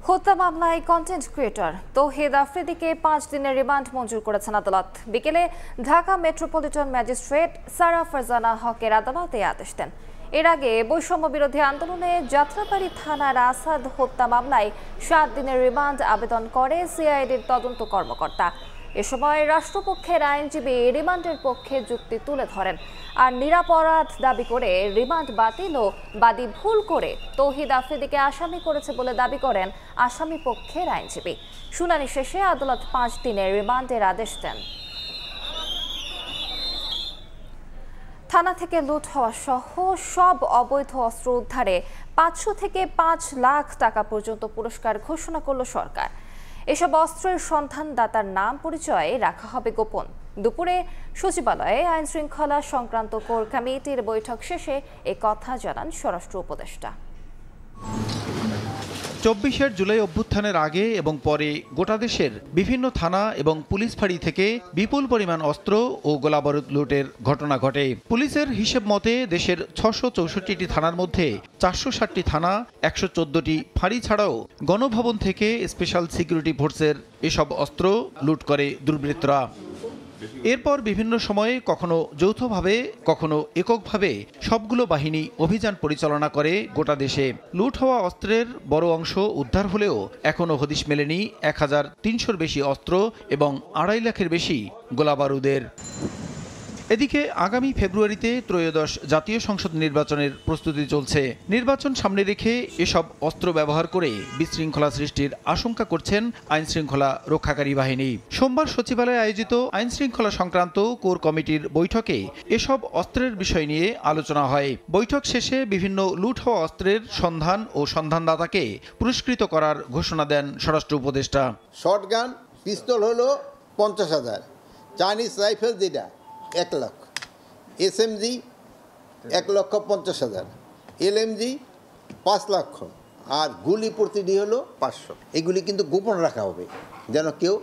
হত্যা মামলায় কন্টেন্ট ক্রিয়েটর তৌহিদ আফ্রিদিকে 5 দিনের রিমান্ড মঞ্জুর করেছেন আদালত। বিকেলে ঢাকা মেট্রোপলিটন ম্যাজিস্ট্রেট সারা ফারজানা হকের আদালতে আদেশ দেন। এর আগে বৈষম্য বিরোধী আন্দোলনে যাত্রাবাড়ি থানার আসাদ হত্যা মামলায় 7 দিনের রিমান্ড আবেদন করে সিআইডির তদন্ত কর্মকর্তা। এ সময় রাষ্ট্রপক্ষের আইনজীবী রিমান্ডের পক্ষে যুক্তি তুলে ধরেন আর নিরাপরাধ দাবি করে রিমান্ড বাতিল ও বাদী ভুল করে তৌহিদ আফ্রিদিকে আসামি করেছে বলে দাবি করেন আসামি পক্ষের আইনজীবী। শুনানি শেষে আদালত 5 দিনের রিমান্ডের আদেশ দেন। থানা থেকে লুট হওয়া সহ সব অবৈধ অস্ত্র উদ্ধারে 500 থেকে 5 লাখ টাকা পর্যন্ত পুরস্কার ঘোষণা করল সরকার। এসব অস্ত্রের সন্ধানদাতার নাম পরিচয় রাখা হবে গোপন। দুপুরে সচিবালয়ে আইন শৃঙ্খলা সংক্রান্ত কোর কমিটির বৈঠক শেষে এ কথা জানান স্বরাষ্ট্র উপদেষ্টা। 24 জুলাই অভ্যুত্থানের আগে এবং পরে গোটা দেশের বিভিন্ন থানা এবং পুলিশ ফাঁড়ি থেকে বিপুল পরিমাণ অস্ত্র ও গোলাবারুদ লুটের ঘটনা ঘটে। পুলিশের হিসেব মতে দেশের 664টি থানার মধ্যে 460টি থানা, 114টি ফাঁড়ি ছাড়াও গণভবন থেকে স্পেশাল সিকিউরিটি ফোর্সের এসব অস্ত্র লুট করে দুর্বৃত্তরা। এরপর বিভিন্ন সময়ে কখনো যৌথভাবে কখনো এককভাবে সবগুলো বাহিনী অভিযান পরিচালনা করে গোটা দেশে। লুট হওয়া অস্ত্রের বড় অংশ উদ্ধার হলেও এখনো হদিশ মেলেনি 1300-র বেশি অস্ত্র এবং 2.5 লাখের বেশি গোলাবারুদের। এদিকে আগামী ফেব্রুয়ারিতে ত্রয়োদশ জাতীয় সংসদ নির্বাচনের প্রস্তুতি চলছে। নির্বাচন সামনে রেখে এসব অস্ত্র ব্যবহার করে বিশৃঙ্খলা সৃষ্টির আশঙ্কা করছেন আইনশৃঙ্খলা রক্ষাকারী বাহিনী। সোমবার সচিবালয়ে আয়োজিত আইনশৃঙ্খলা সংক্রান্ত কোর কমিটির বৈঠকে এসব অস্ত্রের বিষয় নিয়ে আলোচনা হয়। বৈঠক শেষে বিভিন্ন লুট হওয়া অস্ত্রের সন্ধান ও সন্ধানদাতাকে পুরস্কৃত করার ঘোষণা দেন স্বরাষ্ট্র উপদেষ্টা। শর্টগান পিস্তল হলো 50,000, চাইনিজ রাইফেল যেটা 1 লাখ, এসএমজি 1,50,000, এলএমজি 5 লক্ষ, আর গুলি প্রতিটি হলো 500। এগুলি কিন্তু গোপন রাখা হবে যেন কেউ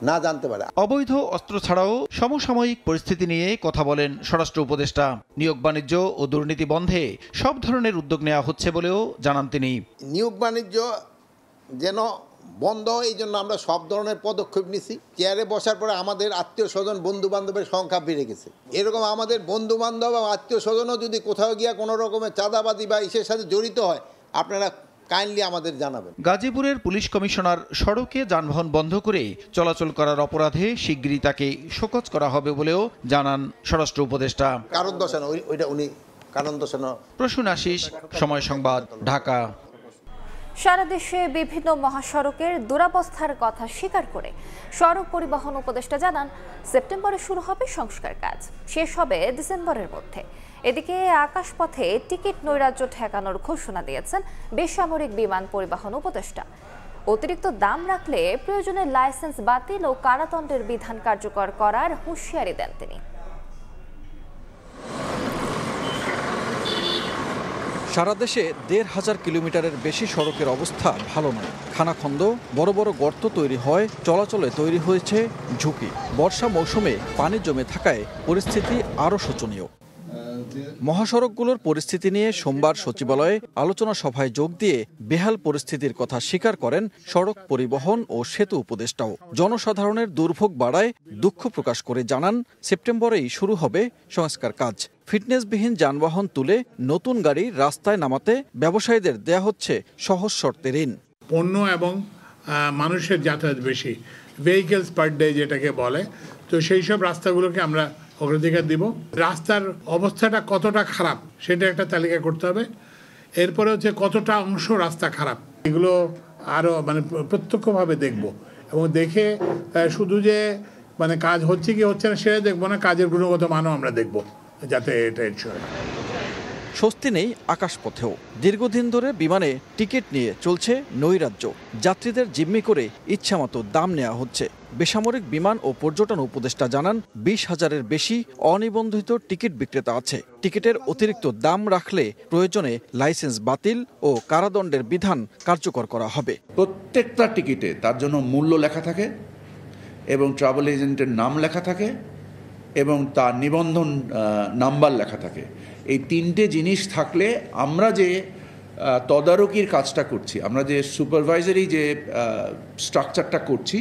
না জানতে পারে। অবৈধ অস্ত্র ছাড়াও সমসাময়িক পরিস্থিতি নিয়ে কথা বলেন স্বরাষ্ট্র উপদেষ্টা। নিয়োগ বাণিজ্য ও দুর্নীতি বন্ধে সব ধরনের উদ্যোগ নেওয়া হচ্ছে বলেও জানান তিনি। নিয়োগ বাণিজ্য যেন বন্ধ হয়, এই জন্য আমরা সব ধরনের পদক্ষেপ নিছি। চেয়ারে বসার পরে আমাদের আত্মীয় স্বজন বন্ধু বান্ধবের সংখ্যা বেড়ে গেছে। এরকম আমাদের বন্ধু বান্ধব এবং আত্মীয় স্বজনও যদি কোথাও গিয়া কোনো রকমের চাঁদাবাদি বা ইসের সাথে জড়িত হয়, আপনারা কাইন্ডলি আমাদের জানাবেন। গাজীপুরের পুলিশ কমিশনার সড়কে যানবাহন বন্ধ করে চলাচল করার অপরাধে শিগগিরই তাকে শোকজ করা হবে বলেও জানান স্বরাষ্ট্র উপদেষ্টা। কারণ দর্শানো ওইটা উনি কারণ দর্শানো। প্রসূন আশিস, সময় সংবাদ, ঢাকা। সারা দেশে বিভিন্ন মহাসড়কের দুরবস্থার কথা স্বীকার করে সড়ক পরিবহন উপদেষ্টা জানান, সেপ্টেম্বরে শুরু হবে সংস্কার কাজ, শেষ হবে ডিসেম্বরের মধ্যে। এদিকে আকাশপথে টিকিট নৈরাজ্য ঠেকানোর ঘোষণা দিয়েছেন বেসামরিক বিমান পরিবহন উপদেষ্টা। অতিরিক্ত দাম রাখলে প্রয়োজনে লাইসেন্স বাতিল ও কারাদণ্ডের বিধান কার্যকর করার হুঁশিয়ারি দেন তিনি। সারা দেশে 1,500 কিলোমিটারের বেশি সড়কের অবস্থা ভালো নয়। খানাখন্দ, বড় বড় গর্ত তৈরি হয়, চলাচলে তৈরি হয়েছে ঝুঁকি। বর্ষা মৌসুমে পানি জমে থাকায় পরিস্থিতি আরও শোচনীয়। মহাসড়কগুলোর পরিস্থিতি নিয়ে সোমবার সচিবালয়ে আলোচনা সভায় যোগ দিয়ে বেহাল পরিস্থিতির কথা স্বীকার করেন সড়ক পরিবহন ও সেতু উপদেষ্টাও। জনসাধারণের দুর্ভোগ বাড়ায় দুঃখ প্রকাশ করে জানান, সেপ্টেম্বরেই শুরু হবে সংস্কার কাজ। ফিটনেসবিহীন যানবাহন তুলে নতুন গাড়ি রাস্তায় নামাতে ব্যবসায়ীদের দেয়া হচ্ছে সহজ শর্তে ঋণ। পণ্য এবং মানুষের যাতায়াত বেশি, ভেহিকেলস পার ডে যেটাকে বলে, তো সেই সব রাস্তাগুলোকে আমরা অগ্রাধিকার দিব। রাস্তার অবস্থাটা কতটা খারাপ সেটা একটা তালিকা করতে হবে। এরপরে হচ্ছে কতটা অংশ রাস্তা খারাপ, এগুলো আরও প্রত্যক্ষভাবে দেখব এবং দেখে শুধু যে মানে কাজ হচ্ছে কি হচ্ছে না সেটা দেখবো না, কাজের গুণগত মানও আমরা দেখব যাতে এটা এনশিওর হয়। স্বস্তি নেই আকাশপথেও। দীর্ঘদিন ধরে বিমানে টিকিট নিয়ে চলছে নৈরাজ্য। যাত্রীদের জিম্মি করে ইচ্ছামতো দাম নেওয়া হচ্ছে। বেসামরিক বিমান ও পর্যটন উপদেষ্টা জানান 20,000-এর বেশি অনিবন্ধিত টিকিট বিক্রেতা আছে। টিকিটের অতিরিক্ত দাম রাখলে প্রয়োজনে লাইসেন্স বাতিল ও কারাদণ্ডের বিধান কার্যকর করা হবে। প্রত্যেকটা টিকিটে তার জন্য মূল্য লেখা থাকে এবং ট্রাভেল এজেন্টের নাম লেখা থাকে এবং তার নিবন্ধন নাম্বার লেখা থাকে। এই তিনটে জিনিস থাকলে আমরা যে তদারকির কাজটা করছি, আমরা যে সুপারভাইজারি যে স্ট্রাকচারটা করছি,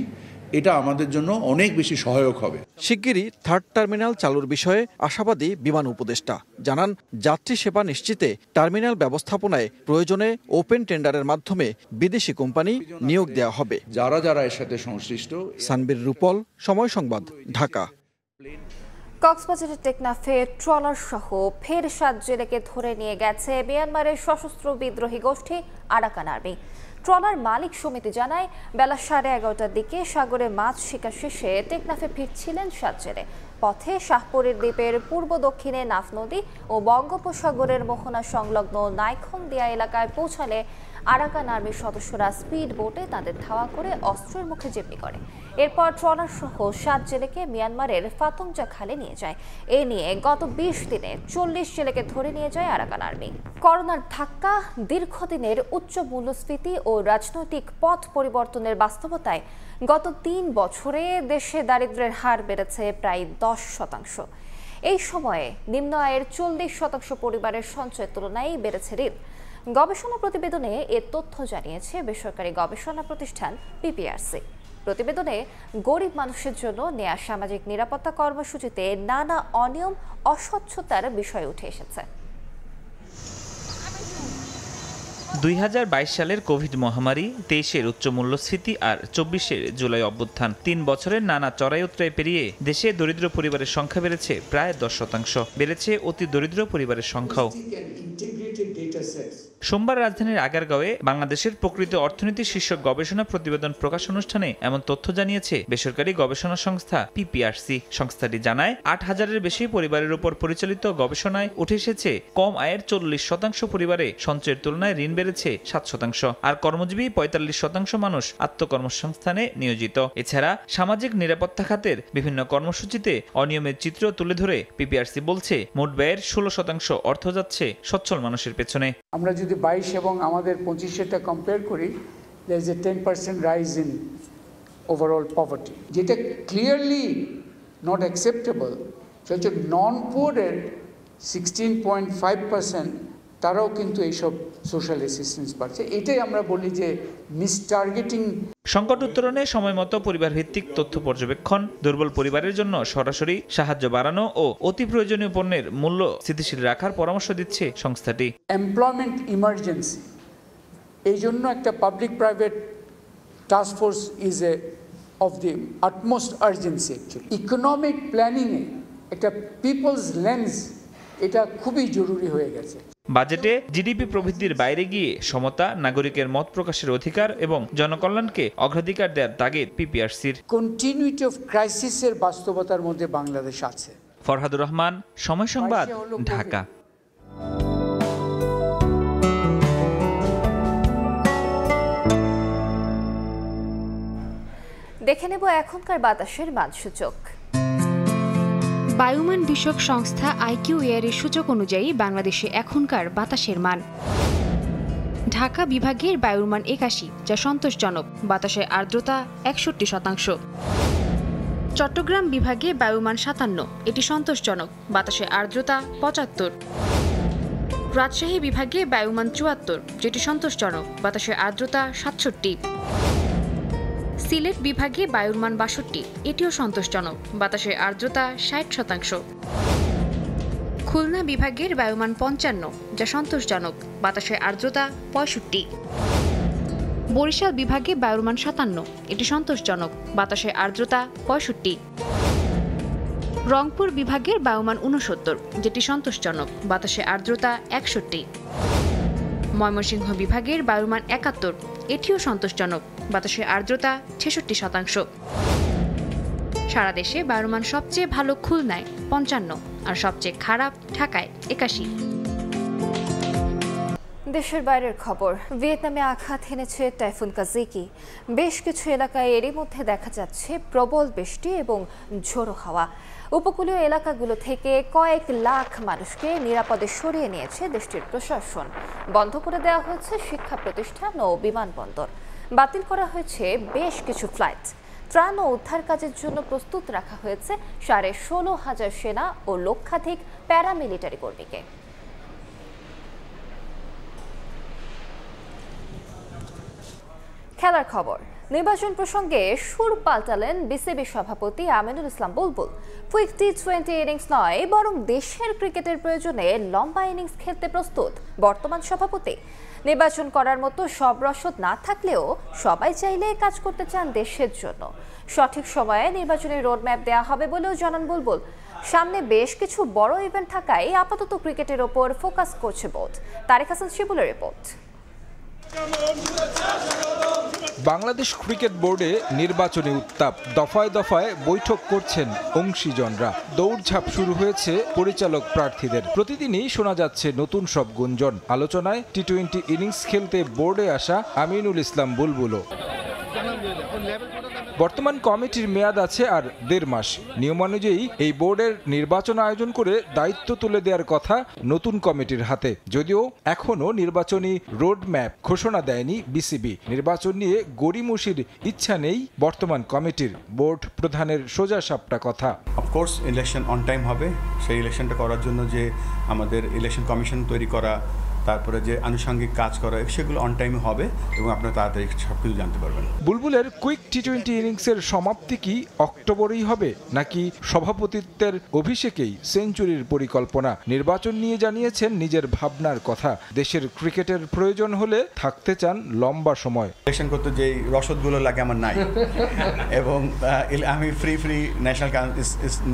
এটা আমাদের জন্য অনেক বেশি সহায়ক হবে। শিগগিরই থার্ড টার্মিনাল চালুর বিষয়ে আশাবাদী বিমান উপদেষ্টা জানান, যাত্রী সেবা নিশ্চিতে টার্মিনাল ব্যবস্থাপনায় প্রয়োজনে ওপেন টেন্ডারের মাধ্যমে বিদেশি কোম্পানি নিয়োগ দেওয়া হবে। যারা যারা এর সাথে সংশ্লিষ্ট। সানবীর রূপল, সময় সংবাদ, ঢাকা। কক্সবাজারের টেকনাফে ট্রলার সহ ফের 7 জেলেকে ধরে নিয়ে গেছে মিয়ানমারের সশস্ত্র বিদ্রোহী গোষ্ঠী আরাকান আর্মি। ট্রলার মালিক সমিতি জানায়, বেলা 11:30টার দিকে সাগরে মাছ শিকার শেষে টেকনাফে ফিরছিলেন 7 জেলে। পথে শাহপুরের দ্বীপের পূর্ব দক্ষিণে নাফ নদী ও বঙ্গোপসাগরের মোহনা সংলগ্ন নাইখংদিয়া এলাকায় পৌঁছালে আরাকান আর্মির সদস্যরা স্পিড বোটে তাদের ধাওয়া করে অস্ত্রের মুখে জিম্মি করে। এরপর ট্রলার সহ 7 জেলেকে মিয়ানমারের ফাতংজা খালে নিয়ে যায়। এ নিয়ে গত 20 দিনে 40 জেলেকে ধরে নিয়ে যায় আরাকান আর্মি। করোনার ধাক্কা, দীর্ঘদিনের উচ্চ মূল্যস্ফীতি ও রাজনৈতিক পথ পরিবর্তনের বাস্তবতায় গত 3 বছরে দেশে দারিদ্র্যের হার বেড়েছে প্রায় 10%। এই সময়ে নিম্ন আয়ের 40% পরিবারের সঞ্চয়ের তুলনায় বেড়েছে ঋণ। গবেষণা প্রতিবেদনে এ তথ্য জানিয়েছে বেসরকারি গবেষণা প্রতিষ্ঠান পিপিআরসি। প্রতিবেদনে গরিব মানুষের জন্য নেয়া সামাজিক নিরাপত্তা কর্মসূচিতে নানা অনিয়ম, অস্বচ্ছতার বিষয় উঠে এসেছে। 2022 সালের কোভিড মহামারী, 23-এর উচ্চ মূল্যস্ফীতি আর 24-এর জুলাই অভ্যুত্থান, 3 বছরের নানা চড়াই উতরাই পেরিয়ে দেশে দরিদ্র পরিবারের সংখ্যা বেড়েছে প্রায় 10%। বেড়েছে অতি দরিদ্র পরিবারের সংখ্যাও। সোমবার রাজধানীর আগারগাঁওয়ে বাংলাদেশের প্রকৃত অর্থনীতি শীর্ষক গবেষণা প্রতিবেদন প্রকাশ অনুষ্ঠানে এমন তথ্য জানিয়েছে বেসরকারি গবেষণা সংস্থা পিপিআরসি। সংস্থাটি জানায়, 8,000-এর বেশি পরিবারের উপর পরিচালিত গবেষণায় উঠে এসেছে কম আয়ের 40% পরিবারে সঞ্চয়ের তুলনায় ঋণ বেড়েছে 7%, আর কর্মজীবী 45% মানুষ আত্মকর্মসংস্থানে নিয়োজিত। এছাড়া সামাজিক নিরাপত্তা খাতের বিভিন্ন কর্মসূচিতে অনিয়মের চিত্র তুলে ধরে পিপিআরসি বলছে, মোট ব্যয়ের 16% অর্থ যাচ্ছে সচ্ছল মানুষের পেছনে। আমরা যদি 22 এবং আমাদের 25-এরটা কম্পেয়ার করি, there is a 10% rise in overall poverty, যেটা ক্লিয়ারলি নট অ্যাকসেপ্টেবল। সেটা নন পুয়ারের 16.5% তারাও কিন্তু এইসব সোশ্যাল অ্যাসিস্ট্যান্স পাচ্ছে। এটাই আমরা বলি যে মিসটার্গেটিং। সংকট উত্তরণে সময়মতো পরিবার ভিত্তিক তথ্য পর্যবেক্ষণ, দুর্বল পরিবারের জন্য সরাসরি সাহায্য বাড়ানো ও অতি প্রয়োজনীয় পণ্যের মূল্য স্থিতিশীল রাখার পরামর্শ দিচ্ছে সংস্থাটি। এমপ্লয়মেন্ট ইমার্জেন্সি, এই জন্য একটা public private task force is a of the utmost urgency. Actually economic প্ল্যানিংয়ে একটা পিপলস লেন্স, এটা খুবই জরুরি হয়ে গেছে। বাজেটে জিডিপি প্রবৃদ্ধির বাইরে গিয়ে সমতা, নাগরিকের মত প্রকাশের অধিকার এবং জনকল্যাণকে অগ্রাধিকার দেওয়ার তাগিদ পিপিআরসির। কন্টিনিউটি অফ ক্রাইসিসের বাস্তবতার মধ্যে বাংলাদেশ আছে। ফরহাদুর রহমান, সময় সংবাদ, ঢাকা। দেখে নেব এখনকার বাতাসের মানসূচক। বায়ুমান বিষয়ক সংস্থা আইকিউ এয়ারের সূচক অনুযায়ী বাংলাদেশে এখনকার বাতাসের মান: ঢাকা বিভাগের বায়ুর মান 81, যা সন্তোষজনক, বাতাসের আর্দ্রতা 61%। চট্টগ্রাম বিভাগে বায়ুমান 57, এটি সন্তোষজনক, বাতাসের আর্দ্রতা 75। রাজশাহী বিভাগে বায়ুমান 74, যেটি সন্তোষজনক, বাতাসের আর্দ্রতা 67। সিলেট বিভাগে বায়ুর মান 62, এটিও সন্তোষজনক, বাতাসের আর্দ্রতা 60%। খুলনা বিভাগের বায়ুমান 55, যা সন্তোষজনক, বাতাসের আর্দ্রতা 65। বরিশাল বিভাগে বায়ুর মান 57, এটি সন্তোষজনক, বাতাসের আর্দ্রতা 65। রংপুর বিভাগের বায়ুমান 69, যেটি সন্তোষজনক, বাতাসের আর্দ্রতা 61। ময়মনসিংহ বিভাগের বায়ুর মান ৭১, এটিও সন্তোষজনক। বাতাসের আর্দ্রতা ৬৬%। সারা দেশে বায়ুর মান সবচেয়ে ভালো খুলনায় ৫৫ আর সবচেয়ে খারাপ ঢাকায় ৮১। দেশের বাইরের খবর, ভিয়েতনামে আঘাত হেনেছে টাইফুন কাজিকি। বেশ কিছু এলাকায় এরই মধ্যে দেখা যাচ্ছে প্রবল বৃষ্টি এবং ঝোড়ো হাওয়া। উপকূলীয় এলাকাগুলো থেকে কয়েক লাখ মানুষকে নিরাপদে সরিয়ে নিয়েছে দেশটির প্রশাসন। বন্ধ করে দেওয়া হয়েছে শিক্ষা প্রতিষ্ঠান ও বিমানবন্দর। বাতিল করা হয়েছে বেশ কিছু ফ্লাইট। ত্রাণ ও উদ্ধার কাজের জন্য প্রস্তুত রাখা হয়েছে ১৬,৫০০ সেনা ও লক্ষাধিক প্যারামিলিটারি কর্মীকে। খেলার খবর, নির্বাচন প্রসঙ্গে সুর পাল্টালেন বিসিবি সভাপতি আমিনুল ইসলাম বুলবুল। কুইক টি-20 ইনিংস নয়, বরং দেশের ক্রিকেটের প্রয়োজনে লম্বা ইনিংস খেলতে প্রস্তুত বর্তমান সভাপতি। নির্বাচন করার মতো সব রসদ না থাকলেও সবাই চাইলে কাজ করতে চান দেশের জন্য। সঠিক সময়ে নির্বাচনের রোডম্যাপ দেওয়া হবে বলেও জানান বুলবুল। সামনে বেশ কিছু বড় ইভেন্ট থাকায় আপাতত ক্রিকেটের ওপর ফোকাস করছে বোর্ড। তারেক হাসান শিবুলের রিপোর্ট। বাংলাদেশ ক্রিকেট বোর্ডে নির্বাচনী উত্তাপ, দফায় দফায় বৈঠক করছেন অংশীজনরা। দৌড়ঝাঁপ শুরু হয়েছে পরিচালক প্রার্থীদের। প্রতিদিনই শোনা যাচ্ছে নতুন সব গুঞ্জন। আলোচনায় টি-20 ইনিংস খেলতে বোর্ডে আসা আমিনুল ইসলাম বুলবুলও। বর্তমান কমিটির মেয়াদ আছে আর ১.৫ মাস। নিয়মানুযায়ী এই বোর্ডের নির্বাচন আয়োজন করে দায়িত্ব তুলে দেওয়ার কথা নতুন কমিটির হাতে। যদিও এখনও নির্বাচনী রোডম্যাপ ঘোষণা দেয়নি বিসিবি। নির্বাচন নিয়ে গড়িমসির ইচ্ছা নেই বর্তমান কমিটির। বোর্ড প্রধানের সোজা সাপটা কথা। অফকোর্স ইলেকশন অন টাইম হবে। সেই ইলেকশনটা করার জন্য যে আমাদের ইলেকশন কমিশন তৈরি করা, তারপরে যে আনুষঙ্গিক কাজ করা, সেগুলো অন টাইমে হবে এবং আপনারা তাড়াতাড়ি সবকিছু জানতে পারবেন। বুলবুলের কুইক টি-20 ইনিংসের সমাপ্তি কি অক্টোবরেই হবে, নাকি সভাপতিত্বের অভিষেকেই সেঞ্চুরির পরিকল্পনা? নির্বাচন নিয়ে জানিয়েছেন নিজের ভাবনার কথা। দেশের ক্রিকেটের প্রয়োজন হলে থাকতে চান লম্বা সময়। ইলেকশন করতে যে রসদগুলো লাগে আমার নাই এবং আমি ফ্রি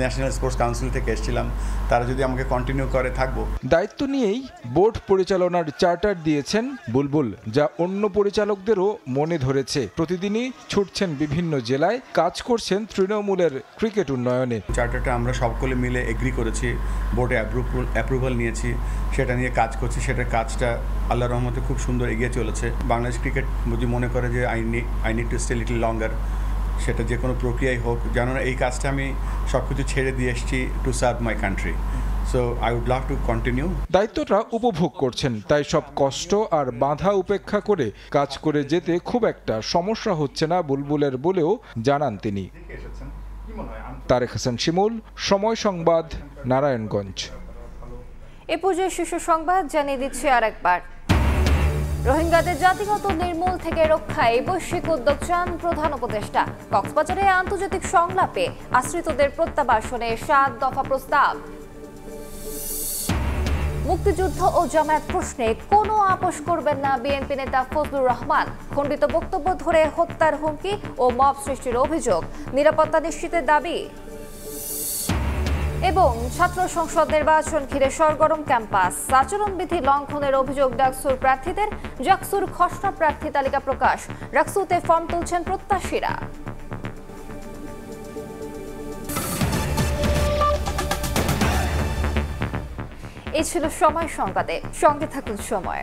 ন্যাশনাল স্পোর্টস কাউন্সিল থেকে এসেছিলাম। তারা যদি আমাকে কন্টিনিউ করে থাকবো। দায়িত্ব নিয়েই বোর্ড পরিচালনার চার্টার দিয়েছেন বুলবুল, যা অন্য পরিচালকদেরও মনে ধরেছে। প্রতিদিনই ছুটছেন বিভিন্ন জেলায়, কাজ করছেন তৃণমূলের ক্রিকেট উন্নয়নে। চার্টারটা আমরা সকলে মিলে এগ্রি করেছি, বোর্ডে অ্যাপ্রুভাল নিয়েছি, সেটা নিয়ে কাজ করছি। সেটার কাজটা আল্লাহর রহমতে খুব সুন্দর এগিয়ে চলেছে। বাংলাদেশ ক্রিকেট যদি মনে করে যে I need to stay little লঙ্গার, সেটা যে কোনো প্রক্রিয়াই হোক, জানো না এই কাজটা আমি সব কিছু ছেড়ে দিয়ে এসেছি to serve my country. So I would love to continue. দায়িত্বটা উপভোগ করছেন, তাই সব কষ্ট আর বাধা উপেক্ষা করে কাজ করে যেতে খুব একটা সমস্যা হচ্ছে না বুলবুলের বলেও জানান তিনি। তারেক হাসান শিমুল, সময় সংবাদ, নারায়ণগঞ্জ। এ পর্যায়ে শীর্ষ সংবাদ জানিয়ে দিচ্ছে আরেকবার। রোহিঙ্গাদের জাতিগত নির্মূল থেকে রক্ষায় বৈশ্বিক উদ্যোগ চান প্রধান উপদেষ্টা। কক্সবাজারে আন্তর্জাতিক সংলাপে আশ্রিতদের প্রত্যাবাসনে 7 দফা প্রস্তাব। মুক্তিযুদ্ধ ও জামায়াত প্রশ্নে কোনো আপোষ করবেন না বিএনপি নেতা ফজলুর রহমান। খণ্ডিত বক্তব্য ধরে হত্যার হুমকি ও মব সৃষ্টির অভিযোগ, নিরাপত্তা নিশ্চিতের দাবি। এবং ছাত্র সংসদ নির্বাচন ঘিরে সরগরম ক্যাম্পাস, আচরণবিধি লঙ্ঘনের অভিযোগ ডাকসুর প্রার্থীদের। ডাকসুর খসড়া প্রার্থী তালিকা প্রকাশ, ডাকসুতে ফর্ম তুলছেন প্রত্যাশীরা। এই ছিল সময় সংবাদে, সঙ্গে থাকুন সময়।